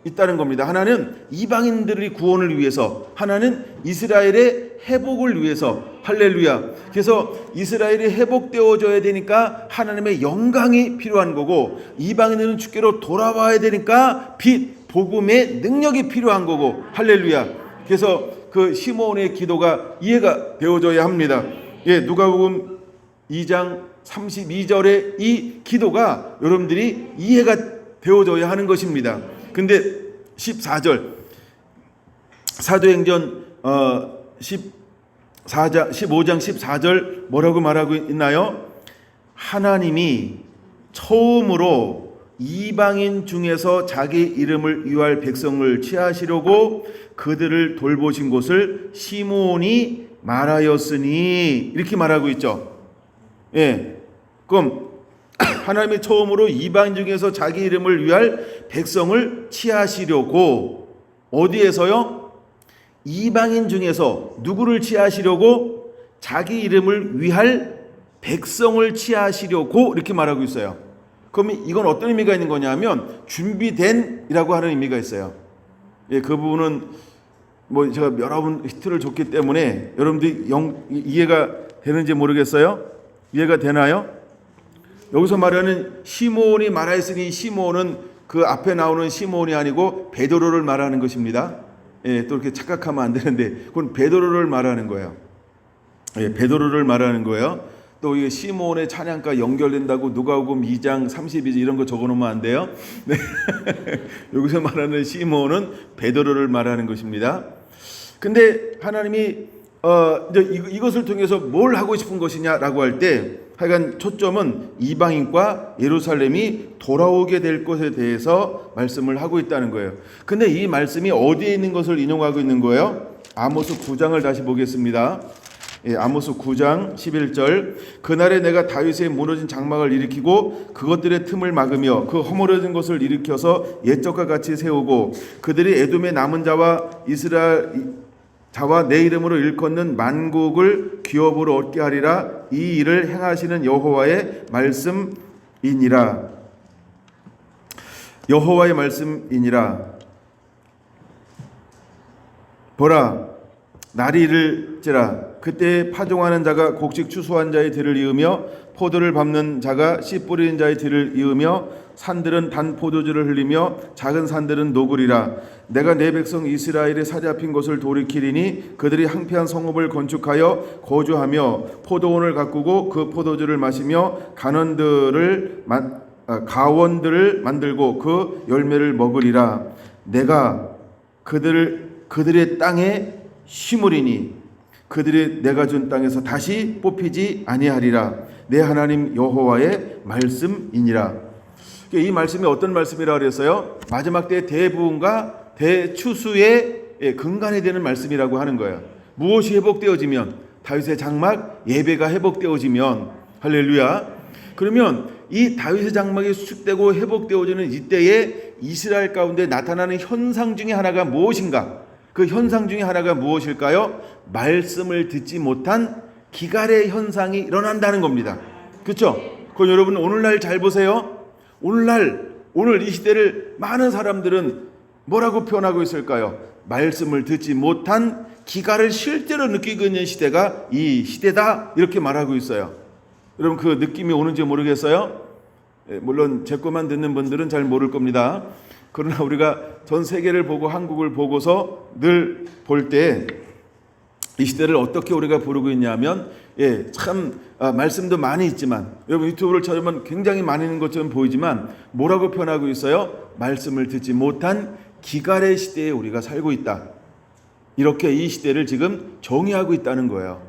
있다는 겁니다. 하나는 이방인들의 구원을 위해서, 하나는 이스라엘의 회복을 위해서. 할렐루야. 그래서 이스라엘이 회복되어져야 되니까 하나님의 영광이 필요한 거고, 이방인들은 주께로 돌아와야 되니까 빛, 복음의 능력이 필요한 거고. 할렐루야. 그래서 그 시므온의 기도가 이해가 되어져야 합니다. 예, 누가복음 2장 32절의 이 기도가 여러분들이 이해가 되어져야 하는 것입니다. 근데 14절 사도행전 15장 14절 뭐라고 말하고 있나요? 하나님이 처음으로 이방인 중에서 자기 이름을 위할 백성을 취하시려고 그들을 돌보신 것을 시므온이 말하였으니, 이렇게 말하고 있죠. 예, 그럼 하나님이 처음으로 이방인 중에서 자기 이름을 위할 백성을 취하시려고, 어디에서요? 이방인 중에서 누구를 취하시려고? 자기 이름을 위할 백성을 취하시려고, 이렇게 말하고 있어요. 그럼 이건 어떤 의미가 있는 거냐면 준비된이라고 하는 의미가 있어요. 예, 그 부분은 뭐 제가 여러 번 힌트를 줬기 때문에 여러분들이 이해가 되는지 모르겠어요. 이해가 되나요? 여기서 말하는 시므온이 말하였으니, 시므온은 그 앞에 나오는 시므온이 아니고 베드로를 말하는 것입니다. 예, 또 이렇게 착각하면 안 되는데 그건 베드로를 말하는 거예요. 예, 베드로를 말하는 거예요. 또 이게 시므온의 찬양과 연결된다고 누가복음 2장 32절 이런 거 적어놓으면 안 돼요. 네. 여기서 말하는 시므온은 베드로를 말하는 것입니다. 근데 하나님이 이것을 통해서 뭘 하고 싶은 것이냐라고 할 때, 하여간 초점은 이방인과 예루살렘이 돌아오게 될 것에 대해서 말씀을 하고 있다는 거예요. 근데 이 말씀이 어디에 있는 것을 인용하고 있는 거예요? 아모스 9장을 다시 보겠습니다. 예, 아모스 9장 11절. 그날에 내가 다윗의 무너진 장막을 일으키고 그것들의 틈을 막으며 그 허물어진 것을 일으켜서 옛적과 같이 세우고 그들이 에돔의 남은 자와 이스라엘 자와 내 이름으로 일컫는 만국을 기업으로 얻게 하리라. 이 일을 행하시는 여호와의 말씀이니라. 여호와의 말씀이니라. 보라, 날이 이를지라. 그때 파종하는 자가 곡식 추수한 자의 뒤를 이으며 포도를 밟는 자가 씨 뿌리는 자의 뒤를 이으며 산들은 단 포도주를 흘리며 작은 산들은 녹으리라. 내가 내 백성 이스라엘의 사로잡힌 것을 돌이키리니 그들이 항폐한 성읍을 건축하여 거주하며 포도원을 가꾸고 그 포도주를 마시며 가원들을 만들고 그 열매를 먹으리라. 내가 그들의 땅에 심으리니 그들이 내가 준 땅에서 다시 뽑히지 아니하리라. 내 하나님 여호와의 말씀이니라. 이 말씀이 어떤 말씀이라 그랬어요? 마지막 때 대부흥과 대추수의 근간이 되는 말씀이라고 하는 거예요. 무엇이 회복되어지면, 다윗의 장막 예배가 회복되어지면, 할렐루야. 그러면 이 다윗의 장막이 수축되고 회복되어지는 이때에 이스라엘 가운데 나타나는 현상 중에 하나가 무엇인가? 그 현상 중에 하나가 무엇일까요? 말씀을 듣지 못한 기갈의 현상이 일어난다는 겁니다. 그렇죠? 그럼 여러분 오늘날 잘 보세요. 오늘 이 시대를 많은 사람들은 뭐라고 표현하고 있을까요? 말씀을 듣지 못한 기갈을 실제로 느끼고 있는 시대가 이 시대다, 이렇게 말하고 있어요. 여러분 그 느낌이 오는지 모르겠어요? 물론 제 것만 듣는 분들은 잘 모를 겁니다. 그러나 우리가 전 세계를 보고 한국을 보고서 늘 볼 때 이 시대를 어떻게 우리가 부르고 있냐면, 참 말씀도 많이 있지만, 여러분 유튜브를 찾으면 굉장히 많이 있는 것처럼 보이지만 뭐라고 표현하고 있어요? 말씀을 듣지 못한 기갈의 시대에 우리가 살고 있다. 이렇게 이 시대를 지금 정의하고 있다는 거예요.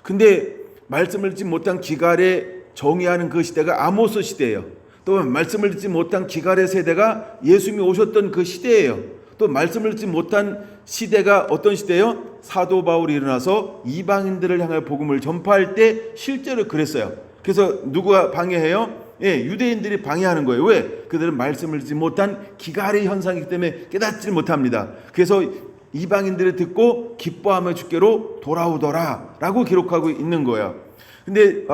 근데 말씀을 듣지 못한 기갈에 정의하는 그 시대가 아모스 시대예요. 또 말씀을 듣지 못한 기갈의 세대가 예수님이 오셨던 그 시대예요. 또 말씀을 듣지 못한 시대가 어떤 시대예요? 사도 바울이 일어나서 이방인들을 향해 복음을 전파할 때 실제로 그랬어요. 그래서 누가 방해해요? 유대인들이 방해하는 거예요. 왜? 그들은 말씀을 듣지 못한 기갈의 현상이기 때문에 깨닫지 못합니다. 그래서 이방인들이 듣고 기뻐하며 주께로 돌아오더라라고 기록하고 있는 거예요. 근데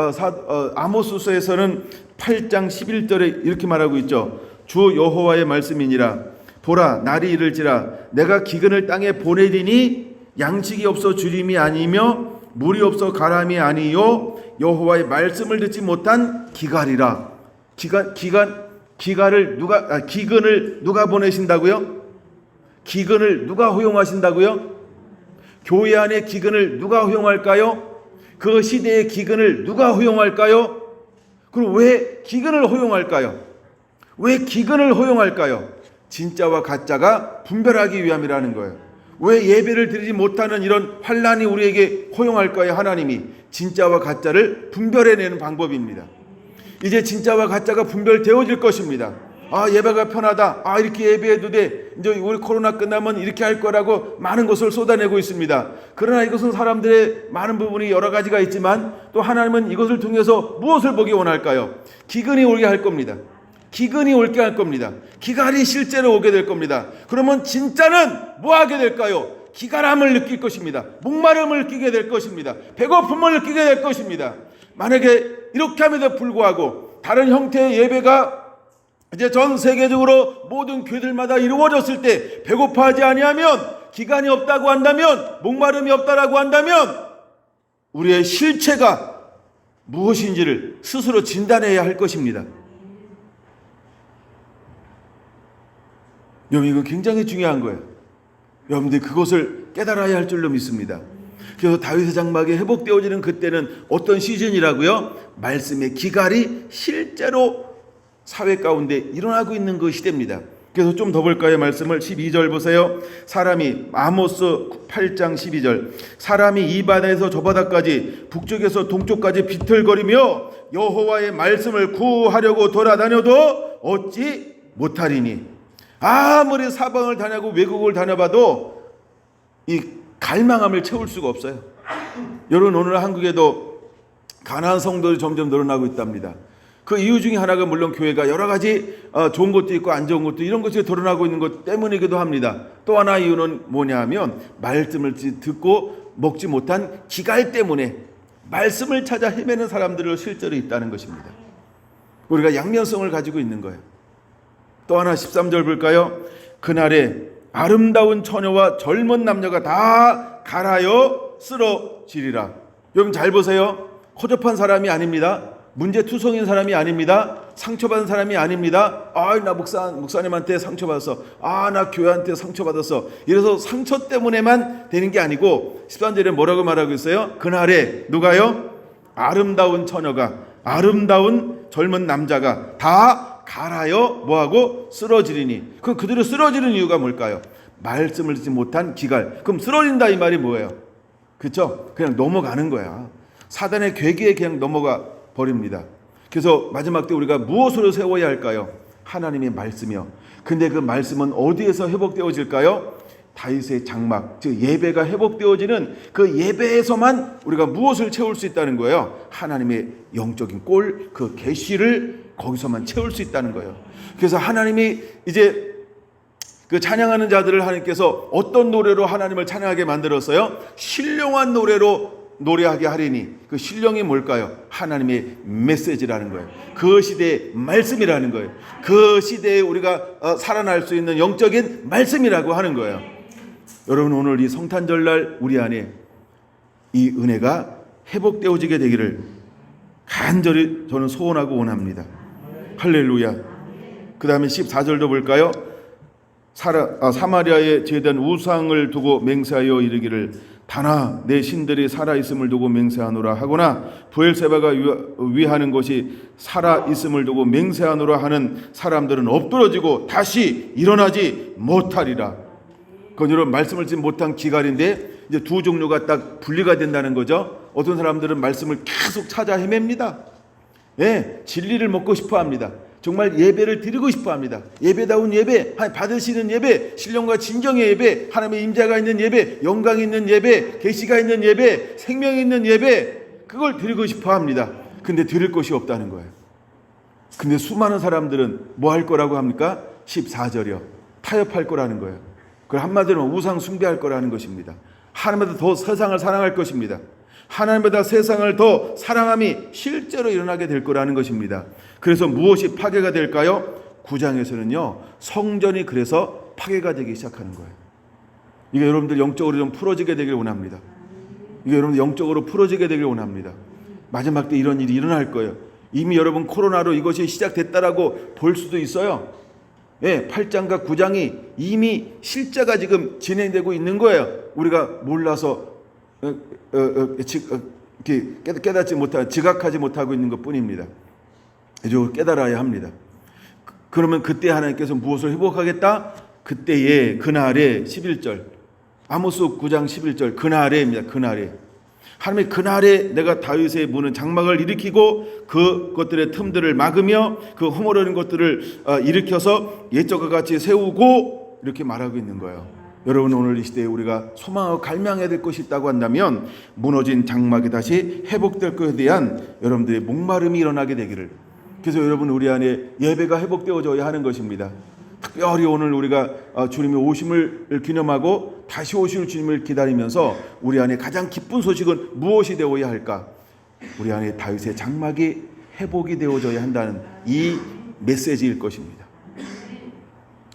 아모스서에서는 8장 11절에 이렇게 말하고 있죠. 주 여호와의 말씀이니라. 보라, 날이 이를지라 내가 기근을 땅에 보내리니 양식이 없어 주림이 아니며 물이 없어 가람이 아니요 여호와의 말씀을 듣지 못한 기갈이라. 기근을 누가 보내신다고요? 기근을 누가 허용하신다고요? 교회 안에 기근을 누가 허용할까요? 그 시대의 기근을 누가 허용할까요? 그럼 왜 기근을 허용할까요? 왜 기근을 허용할까요? 진짜와 가짜가 분별하기 위함이라는 거예요. 왜 예배를 드리지 못하는 이런 환난이 우리에게 허용할까요? 하나님이 진짜와 가짜를 분별해내는 방법입니다. 이제 진짜와 가짜가 분별되어질 것입니다. 예배가 편하다. 이렇게 예배해도 돼. 이제 우리 코로나 끝나면 이렇게 할 거라고 많은 것을 쏟아내고 있습니다. 그러나 이것은 사람들의 많은 부분이 여러 가지가 있지만 또 하나님은 이것을 통해서 무엇을 보기 원할까요? 기근이 오게 할 겁니다. 기근이 올게 할 겁니다. 기갈이 실제로 오게 될 겁니다. 그러면 진짜는 뭐 하게 될까요? 기갈함을 느낄 것입니다. 목마름을 느끼게 될 것입니다. 배고픔을 느끼게 될 것입니다. 만약에 이렇게 함에도 불구하고 다른 형태의 예배가 이제 전 세계적으로 모든 교회들마다 이루어졌을 때 배고파하지 아니하면, 기간이 없다고 한다면, 목마름이 없다라고 한다면 우리의 실체가 무엇인지를 스스로 진단해야 할 것입니다. 여러분, 이거 굉장히 중요한 거예요. 여러분들이 그것을 깨달아야 할 줄로 믿습니다. 그래서 다윗의 장막이 회복되어지는 그때는 어떤 시즌이라고요? 말씀의 기갈이 실제로 사회 가운데 일어나고 있는 그 시대입니다. 그래서 좀 더 볼까요? 말씀을 12절 보세요. 사람이, 아모스 8장 12절, 사람이 이 바다에서 저 바다까지 북쪽에서 동쪽까지 비틀거리며 여호와의 말씀을 구하려고 돌아다녀도 얻지 못하리니. 아무리 사방을 다녀고 외국을 다녀봐도 이 갈망함을 채울 수가 없어요. 여러분, 오늘 한국에도 가난한 성도들이 점점 늘어나고 있답니다. 그 이유 중에 하나가 물론 교회가 여러 가지 좋은 것도 있고 안 좋은 것도, 이런 것이 드러나고 있는 것 때문이기도 합니다. 또 하나 이유는 뭐냐 하면 말씀을 듣고 먹지 못한 기갈 때문에 말씀을 찾아 헤매는 사람들이 실제로 있다는 것입니다. 우리가 양면성을 가지고 있는 거예요. 또 하나 13절 볼까요? 그날에 아름다운 처녀와 젊은 남녀가 다 갈아여 쓰러지리라. 여러분 잘 보세요. 허접한 사람이 아닙니다. 문제투성인 사람이 아닙니다. 상처받은 사람이 아닙니다. 나 목사님한테 상처받았어. 나 교회한테 상처받았어. 이래서 상처 때문에만 되는 게 아니고 13절에 뭐라고 말하고 있어요? 그날에 누가요? 아름다운 처녀가, 아름다운 젊은 남자가 다 갈아여 뭐하고 쓰러지리니. 그럼 그들이 쓰러지는 이유가 뭘까요? 말씀을 듣지 못한 기갈. 그럼 쓰러진다 이 말이 뭐예요? 그렇죠? 그냥 넘어가는 거야. 사단의 괴기에 그냥 넘어가 버립니다. 그래서 마지막 때 우리가 무엇으로 세워야 할까요? 하나님의 말씀이요. 근데 그 말씀은 어디에서 회복되어질까요? 다윗의 장막, 즉 예배가 회복되어지는 그 예배에서만 우리가 무엇을 채울 수 있다는 거예요? 하나님의 영적인 꼴, 그 계시를 거기서만 채울 수 있다는 거예요. 그래서 하나님이 이제 그 찬양하는 자들을 하나님께서 어떤 노래로 하나님을 찬양하게 만들었어요? 신령한 노래로 노래하게 하리니. 그 신령이 뭘까요? 하나님의 메시지라는 거예요. 그 시대의 말씀이라는 거예요. 그 시대에 우리가 살아날 수 있는 영적인 말씀이라고 하는 거예요. 여러분, 오늘 이 성탄절날 우리 안에 이 은혜가 회복되어지게 되기를 간절히 저는 소원하고 원합니다. 할렐루야. 그 다음에 14절도 볼까요? 사마리아에 제단 우상을 두고 맹세하여 이르기를 다나 내 신들이 살아있음을 두고 맹세하노라 하거나 브엘세바가 위하는 것이 살아있음을 두고 맹세하노라 하는 사람들은 엎드러지고 다시 일어나지 못하리라. 그건 여러분 말씀을 듣지 못한 기갈인데 이제 두 종류가 딱 분리가 된다는 거죠. 어떤 사람들은 말씀을 계속 찾아 헤맵니다. 진리를 먹고 싶어 합니다. 정말 예배를 드리고 싶어 합니다. 예배다운 예배, 받으시는 예배, 신령과 진정의 예배, 하나님의 임재가 있는 예배, 영광이 있는 예배, 계시가 있는 예배, 생명이 있는 예배, 그걸 드리고 싶어 합니다. 근데 드릴 것이 없다는 거예요. 근데 수많은 사람들은 뭐 할 거라고 합니까? 14절이요. 타협할 거라는 거예요. 그 한마디로 우상 숭배할 거라는 것입니다. 하나님보다 더 세상을 사랑할 것입니다. 하나님보다 세상을 더 사랑함이 실제로 일어나게 될 거라는 것입니다. 그래서 무엇이 파괴가 될까요? 9장에서는요. 성전이 그래서 파괴가 되기 시작하는 거예요. 이게 여러분들 영적으로 좀 풀어지게 되길 원합니다. 이게 여러분들 영적으로 풀어지게 되길 원합니다. 마지막 때 이런 일이 일어날 거예요. 이미 여러분 코로나로 이것이 시작됐다라고 볼 수도 있어요. 예, 8장과 9장이 이미 실제가 지금 진행되고 있는 거예요. 우리가 몰라서 깨닫지 못하고 지각하지 못하고 있는 것뿐입니다. 이제 깨달아야 합니다. 그러면 그때 하나님께서 무엇을 회복하겠다? 그때에 그날에 11절 아모스 9장 11절 그날에입니다. 그날에 하나님의 그날에 내가 다윗의 무는 장막을 일으키고 그것들의 틈들을 막으며 그 허물어진 것들을 일으켜서 옛적과 같이 세우고 이렇게 말하고 있는 거예요. 여러분 오늘 이 시대에 우리가 소망하고 갈망해야 될 것이 있다고 한다면 무너진 장막이 다시 회복될 것에 대한 여러분들의 목마름이 일어나게 되기를. 그래서 여러분 우리 안에 예배가 회복되어져야 하는 것입니다. 특별히 오늘 우리가 주님의 오심을 기념하고 다시 오실 주님을 기다리면서 우리 안에 가장 기쁜 소식은 무엇이 되어야 할까? 우리 안에 다윗의 장막이 회복이 되어져야 한다는 이 메시지일 것입니다.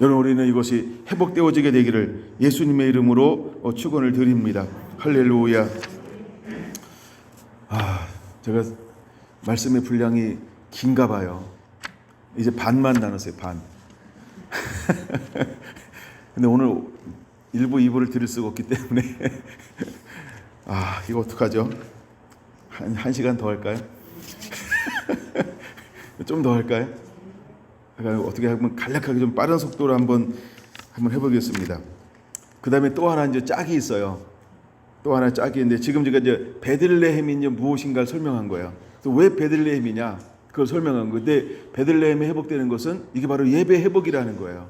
여러분 우리는 이것이 회복되어지게 되기를 예수님의 이름으로 축원을 드립니다. 할렐루야. 제가 말씀의 분량이 긴가 봐요. 이제 반만 나눴어요. 반. 근데 오늘 1부, 2부를 들을 수가 없기 때문에 이거 어떡하죠? 한 시간 더 할까요? 좀 더 할까요? 어떻게 하면 간략하게 좀 빠른 속도로 한번 해보겠습니다. 그 다음에 또 하나 이제 짝이 있어요. 또 하나 짝이 있는데 지금 제가 이제 베들레헴이 이제 무엇인가를 설명한 거예요. 또 왜 베들레헴이냐? 그걸 설명한 거예요. 근데 베들레헴이 회복되는 것은 이게 바로 예배 회복이라는 거예요.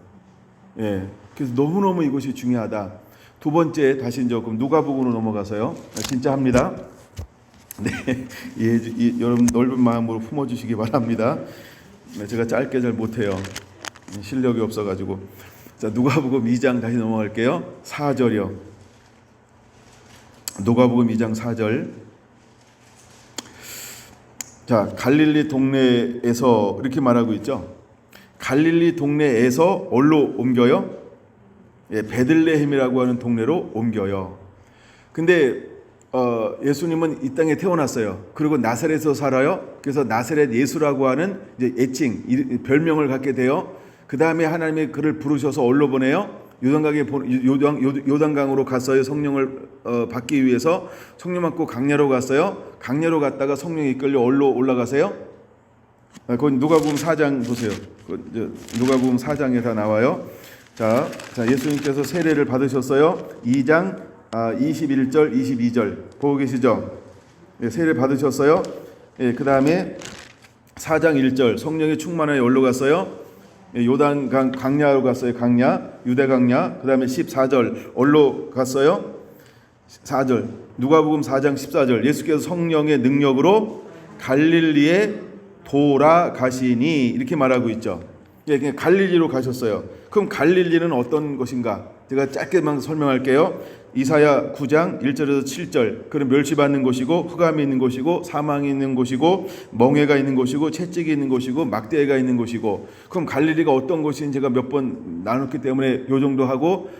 예. 그래서 너무너무 이것이 중요하다. 두 번째 다시 이제 조금 누가복음으로 넘어가서요. 진짜 합니다. 네. 여러분 넓은 마음으로 품어주시기 바랍니다. 제가 짧게 잘 못해요. 실력이 없어가지고. 자, 누가복음 2장 다시 넘어갈게요. 4절이요. 누가복음 2장 4절. 자, 갈릴리 동네에서 이렇게 말하고 있죠. 갈릴리 동네에서 어디로 옮겨요? 예, 베들레헴이라고 하는 동네로 옮겨요. 근데 예수님은 이 땅에 태어났어요. 그리고 나사렛에서 살아요. 그래서 나사렛 예수라고 하는 이제 애칭, 별명을 갖게 돼요. 그 다음에 하나님이 그를 부르셔서 어디로 보내요? 요단강으로 갔어요. 성령을 받기 위해서. 성령 받고 강야로 갔어요. 강야로 갔다가 성령이 이끌려 어디로 올라가세요? 그건 누가복음 4장 보세요. 누가복음 4장에 다 나와요. 자, 예수님께서 세례를 받으셨어요. 2장 21절, 22절 보고 계시죠? 예, 세례 받으셨어요. 예, 그 다음에 4장 1절 성령이 충만하여 어디로 갔어요? 예, 요단강 강야로 갔어요. 강야, 유대 강야. 그 다음에 14절 어디로 갔어요? 4절 누가복음 4장 14절 예수께서 성령의 능력으로 갈릴리에 돌아가시니 이렇게 말하고 있죠. 예, 그냥 갈릴리로 가셨어요. 그럼 갈릴리는 어떤 것인가? 제가 짧게만 설명할게요. 이사야 9장 1절에서 7절 그는 멸시받는 곳이고 흑암이 있는 곳이고 사망이 있는 곳이고 멍해가 있는 곳이고 채찍이 있는 곳이고 막대가 있는 곳이고. 그럼 갈릴리가 어떤 곳인지 제가 몇 번 나눴기 때문에 요 정도 하고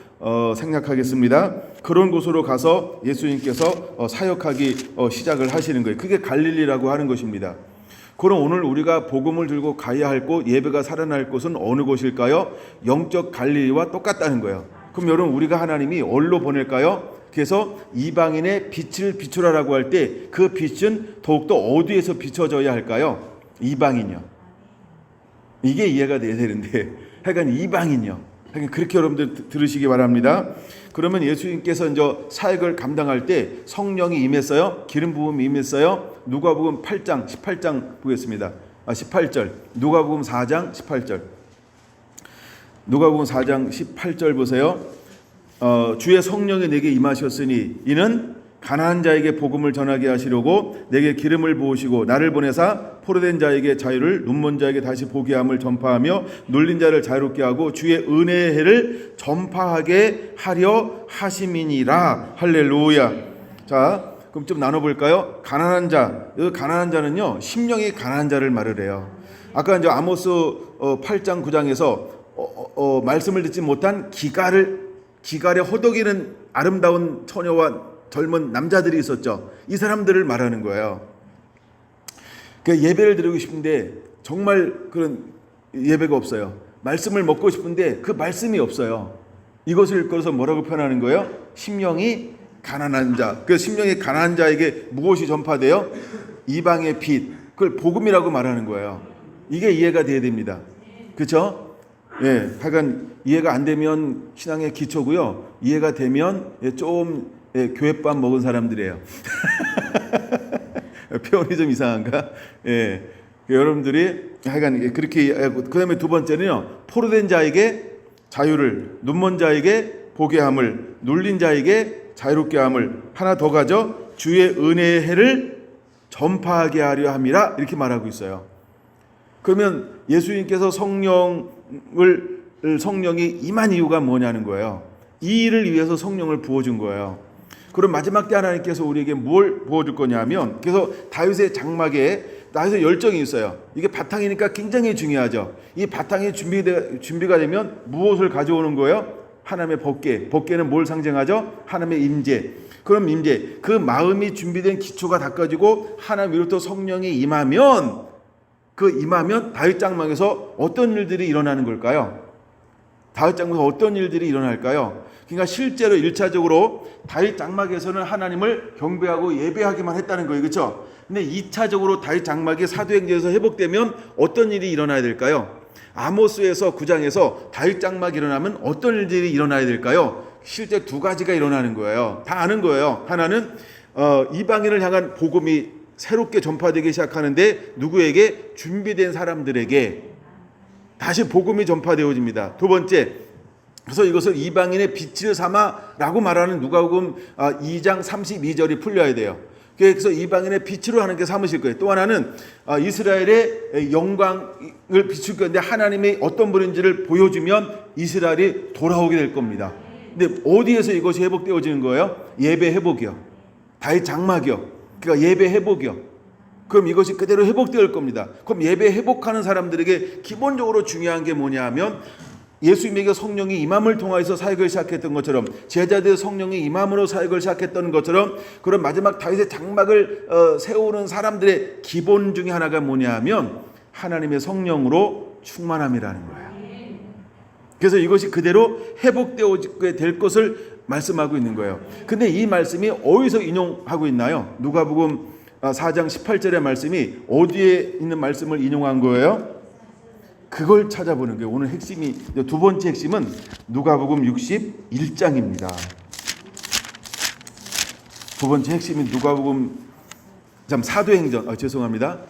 생략하겠습니다. 그런 곳으로 가서 예수님께서 사역하기 시작을 하시는 거예요. 그게 갈릴리라고 하는 것입니다. 그럼 오늘 우리가 복음을 들고 가야 할 곳, 예배가 살아날 곳은 어느 곳일까요? 영적 갈릴리와 똑같다는 거예요. 그럼 여러분 우리가 하나님이 어디로 보낼까요? 그래서 이방인의 빛을 비추라라고 할 때 그 빛은 더욱더 어디에서 비춰져야 할까요? 이방인이요. 이게 이해가 돼야 되는데 하여간 이방인이요. 하여간 그렇게 여러분들 들으시기 바랍니다. 그러면 예수님께서 이제 사역을 감당할 때 성령이 임했어요. 기름 부음이 임했어요. 누가복음 8장 18장 보겠습니다. 18절 누가복음 4장 18절 누가복음 4장 18절 보세요. 주의 성령이 내게 임하셨으니 이는 가난한 자에게 복음을 전하게 하시려고 내게 기름을 부으시고 나를 보내사 포로된 자에게 자유를, 눈먼 자에게 다시 보게 함을 전파하며 눌린 자를 자유롭게 하고 주의 은혜의 해를 전파하게 하려 하심이니라. 할렐루야. 자, 그럼 좀 나눠볼까요? 가난한 자, 이 가난한 자는요, 심령이 가난한 자를 말을 해요. 아까 이제 아모스 8장 9장에서 말씀을 듣지 못한 기갈에 허덕이는 아름다운 처녀와 젊은 남자들이 있었죠. 이 사람들을 말하는 거예요. 그 예배를 드리고 싶은데 정말 그런 예배가 없어요. 말씀을 먹고 싶은데 그 말씀이 없어요. 이것을 읽어서 뭐라고 표현하는 거예요? 심령이 가난한 자. 그 심령이 가난한 자에게 무엇이 전파돼요? 이방의 빛. 그걸 복음이라고 말하는 거예요. 이게 이해가 돼야 됩니다. 그렇죠? 예, 하여간 이해가 안 되면 신앙의 기초고요. 이해가 되면 좀 교회밥 먹은 사람들이에요. 표현이 좀 이상한가? 예, 여러분들이 하여간 그렇게. 그 다음에 두 번째는요, 포로된 자에게 자유를, 눈먼 자에게 보게 함을, 눌린 자에게 자유롭게 함을, 하나 더 가져 주의 은혜의 해를 전파하게 하려 함이라. 이렇게 말하고 있어요. 그러면 예수님께서 성령이 임한 이유가 뭐냐는 거예요. 이 일을 위해서 성령을 부어준 거예요. 그럼 마지막 때 하나님께서 우리에게 뭘 부어줄 거냐면, 그래서 다윗의 장막에 다윗의 열정이 있어요. 이게 바탕이니까 굉장히 중요하죠. 이 바탕이 준비가 되면 무엇을 가져오는 거예요? 하나님의 법궤. 법궤는 뭘 상징하죠? 하나님의 임재. 그럼 임재, 그 마음이 준비된 기초가 닦아지고 하나님으로부터 성령이 임하면, 다윗 장막에서 어떤 일들이 일어나는 걸까요? 다윗 장막에서 어떤 일들이 일어날까요? 그러니까 실제로 1차적으로 다윗 장막에서는 하나님을 경배하고 예배하기만 했다는 거예요. 그렇죠? 근데 2차적으로 다윗 장막이 사도행전에서 회복되면 어떤 일이 일어나야 될까요? 아모스에서 9장에서 다윗 장막이 일어나면 어떤 일들이 일어나야 될까요? 실제 두 가지가 일어나는 거예요. 다 아는 거예요. 하나는 이방인을 향한 복음이 새롭게 전파되기 시작하는데, 누구에게? 준비된 사람들에게 다시 복음이 전파되어집니다. 두 번째, 그래서 이것을 이방인의 빛을 삼아라고 말하는 누가복음 2장 32절이 풀려야 돼요. 그래서 이방인의 빛으로 하나님께 삼으실 거예요. 또 하나는 이스라엘의 영광을 비출 건데, 하나님이 어떤 분인지를 보여주면 이스라엘이 돌아오게 될 겁니다. 근데 어디에서 이것이 회복되어지는 거예요? 예배 회복이요. 다윗 장막이요. 그러니까 예배 회복이요. 그럼 이것이 그대로 회복될 겁니다. 그럼 예배 회복하는 사람들에게 기본적으로 중요한 게 뭐냐 하면, 예수님에게 성령이 임함을 통해서 사역을 시작했던 것처럼, 제자들 성령이 임함으로 사역을 시작했던 것처럼, 그런 마지막 다윗의 장막을 세우는 사람들의 기본 중에 하나가 뭐냐 하면 하나님의 성령으로 충만함이라는 거예요. 그래서 이것이 그대로 회복되게 될 것을 말씀하고 있는 거예요. 근데 이 말씀이 어디서 인용하고 있나요? 누가복음 4장 18절의 말씀이 어디에 있는 말씀을 인용한 거예요? 그걸 찾아보는 거예요. 오늘 핵심이, 두 번째 핵심은 누가복음 61장입니다. 두 번째 핵심이 누가복음, 사도행전,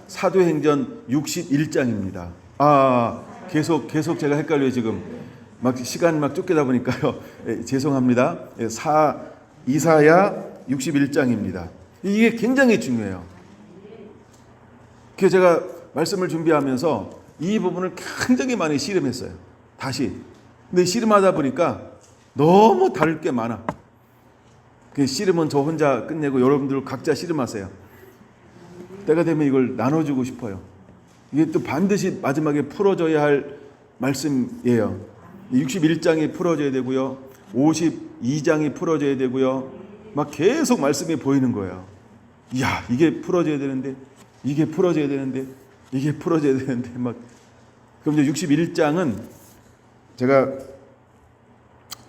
사도행전 61장입니다. 계속 제가 헷갈려요, 지금. 시간 쫓기다 보니까요. 죄송합니다. 이사야 61장입니다. 이게 굉장히 중요해요. 그래서 제가 말씀을 준비하면서 이 부분을 굉장히 많이 씨름했어요. 다시. 근데 씨름하다 보니까 너무 다를 게 많아. 그 씨름은 저 혼자 끝내고 여러분들 각자 씨름하세요. 때가 되면 이걸 나눠주고 싶어요. 이게 또 반드시 마지막에 풀어져야 할 말씀이에요. 61장이 풀어져야 되고요. 52장이 풀어져야 되고요. 막 계속 말씀이 보이는 거예요. 이야, 이게 풀어져야 되는데, 이게 풀어져야 되는데, 이게 풀어져야 되는데, 막. 그럼 이제 61장은 제가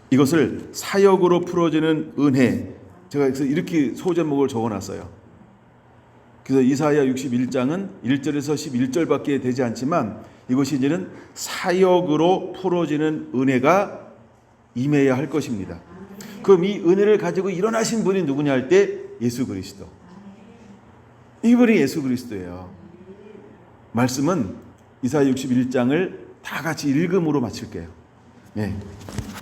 이것을 사역으로 풀어지는 은혜, 제가 이렇게 소제목을 적어놨어요. 그래서 이사야 61장은 1절에서 11절밖에 되지 않지만, 이것이 이제는 사역으로 풀어지는 은혜가 임해야 할 것입니다. 그럼 이 은혜를 가지고 일어나신 분이 누구냐 할 때, 예수 그리스도. 이분이 예수 그리스도예요. 말씀은 이사야 61장을 다 같이 읽음으로 마칠게요. 네.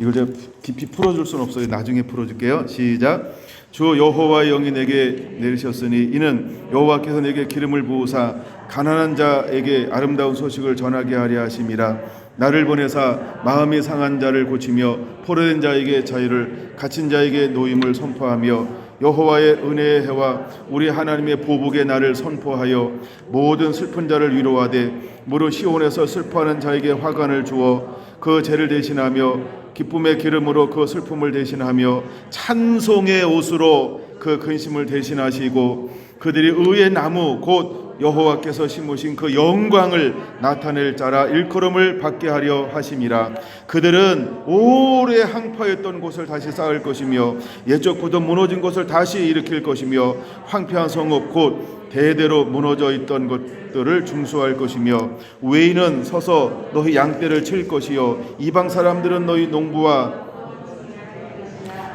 이걸 제가 깊이 풀어줄 수는 없어요. 나중에 풀어줄게요. 시작. 주 여호와의 영이 내게 내리셨으니 이는 여호와께서 내게 기름을 부으사 가난한 자에게 아름다운 소식을 전하게 하려 하심이라. 나를 보내사 마음이 상한 자를 고치며 포로된 자에게 자유를, 갇힌 자에게 노임을 선포하며 여호와의 은혜의 해와 우리 하나님의 보복의 날을 선포하여 모든 슬픈 자를 위로하되 무릇 시온에서 슬퍼하는 자에게 화관을 주어 그 죄를 대신하며 기쁨의 기름으로 그 슬픔을 대신하며 찬송의 옷으로 그 근심을 대신하시고 그들이 의의 나무 곧 여호와께서 심으신 그 영광을 나타낼 자라 일컬음을 받게 하려 하심이라. 그들은 오래 항파했던 곳을 다시 쌓을 것이며 옛적 굳어 무너진 곳을 다시 일으킬 것이며 황폐한 성읍 곧 대대로 무너져 있던 것들을 중수할 것이며 외인은 서서 너희 양떼를 칠 것이요 이방 사람들은 너희 농부와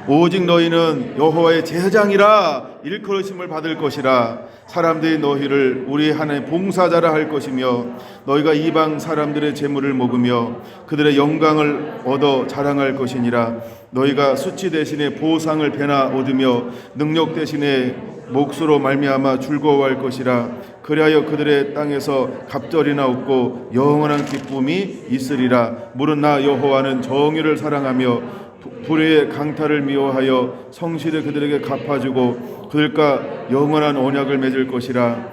오직 너희는 여호와의 제사장이라 일컬으심을 받을 것이라. 사람들이 너희를 우리 하나님의 봉사자라 할 것이며 너희가 이방 사람들의 재물을 먹으며 그들의 영광을 얻어 자랑할 것이니라. 너희가 수치 대신에 보상을 배나 얻으며 능력 대신에 몫으로 말미암아 즐거워할 것이라. 그리하여 그들의 땅에서 갑절이나 얻고 영원한 기쁨이 있으리라. 무릇 나 여호와는 정의를 사랑하며 불의의 강탈을 미워하여 성실히 그들에게 갚아주고 그들과 영원한 언약을 맺을 것이라.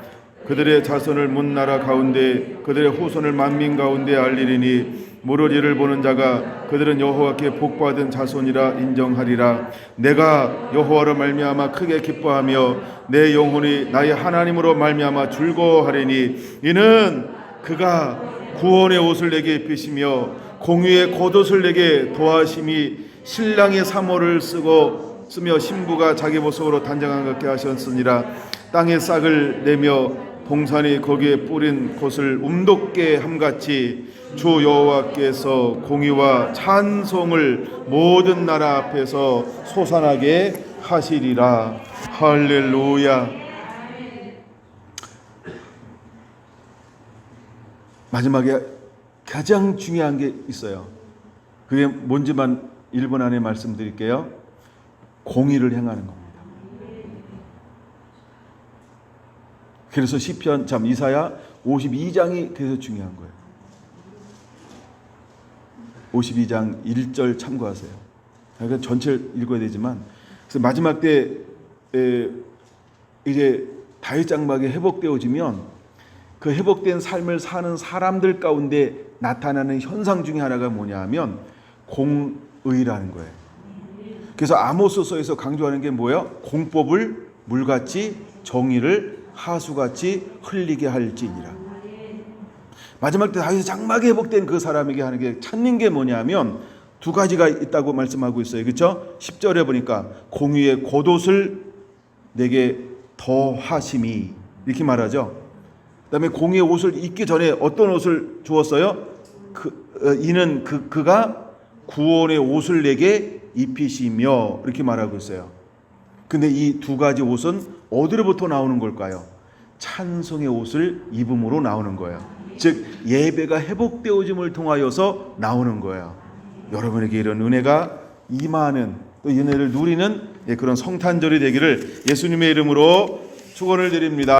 그들의 자손을 문 나라 가운데 그들의 후손을 만민 가운데 알리리니 무릇 이를 보는 자가 그들은 여호와께 복받은 자손이라 인정하리라. 내가 여호와로 말미암아 크게 기뻐하며 내 영혼이 나의 하나님으로 말미암아 즐거워하리니 이는 그가 구원의 옷을 내게 입히시며 공의의 겉옷을 내게 도하심이 신랑의 사모를 쓰며 신부가 자기 모습으로 단장한 같게 하셨으니라. 땅에 싹을 내며 봉산이 거기에 뿌린 곳을 움돋게 함같이 주 여호와께서 공의와 찬송을 모든 나라 앞에서 솟아나게 하시리라. 할렐루야. 마지막에 가장 중요한 게 있어요. 그게 뭔지만 1분 안에 말씀드릴게요. 공의를 행하는 겁니다. 그래서 시편 이사야 52장이 그래서 중요한 거예요. 52장 1절 참고하세요. 그러니까 전체를 읽어야 되지만 그래서 마지막 때 이제 다윗 장막이 회복되어지면 그 회복된 삶을 사는 사람들 가운데 나타나는 현상 중에 하나가 뭐냐 하면 공의라는 거예요. 그래서 아모스서에서 강조하는 게 뭐예요? 공법을 물같이 정의를 하수같이 흘리게 할지니라. 마지막 때 다윗의 장막이 회복된 그 사람에게 하는 게 찾는 게 뭐냐면 두 가지가 있다고 말씀하고 있어요. 그렇죠? 10절에 보니까 공의의 겉옷을 내게 더하심이 이렇게 말하죠. 그다음에 공의의 옷을 입기 전에 어떤 옷을 주었어요? 이는 그가 구원의 옷을 내게 입히시며 이렇게 말하고 있어요. 근데 이 두 가지 옷은 어디로부터 나오는 걸까요? 찬송의 옷을 입음으로 나오는 거예요. 즉 예배가 회복되어짐을 통하여서 나오는 거예요. 여러분에게 이런 은혜가 임하는 또 은혜를 누리는 그런 성탄절이 되기를 예수님의 이름으로 축원을 드립니다.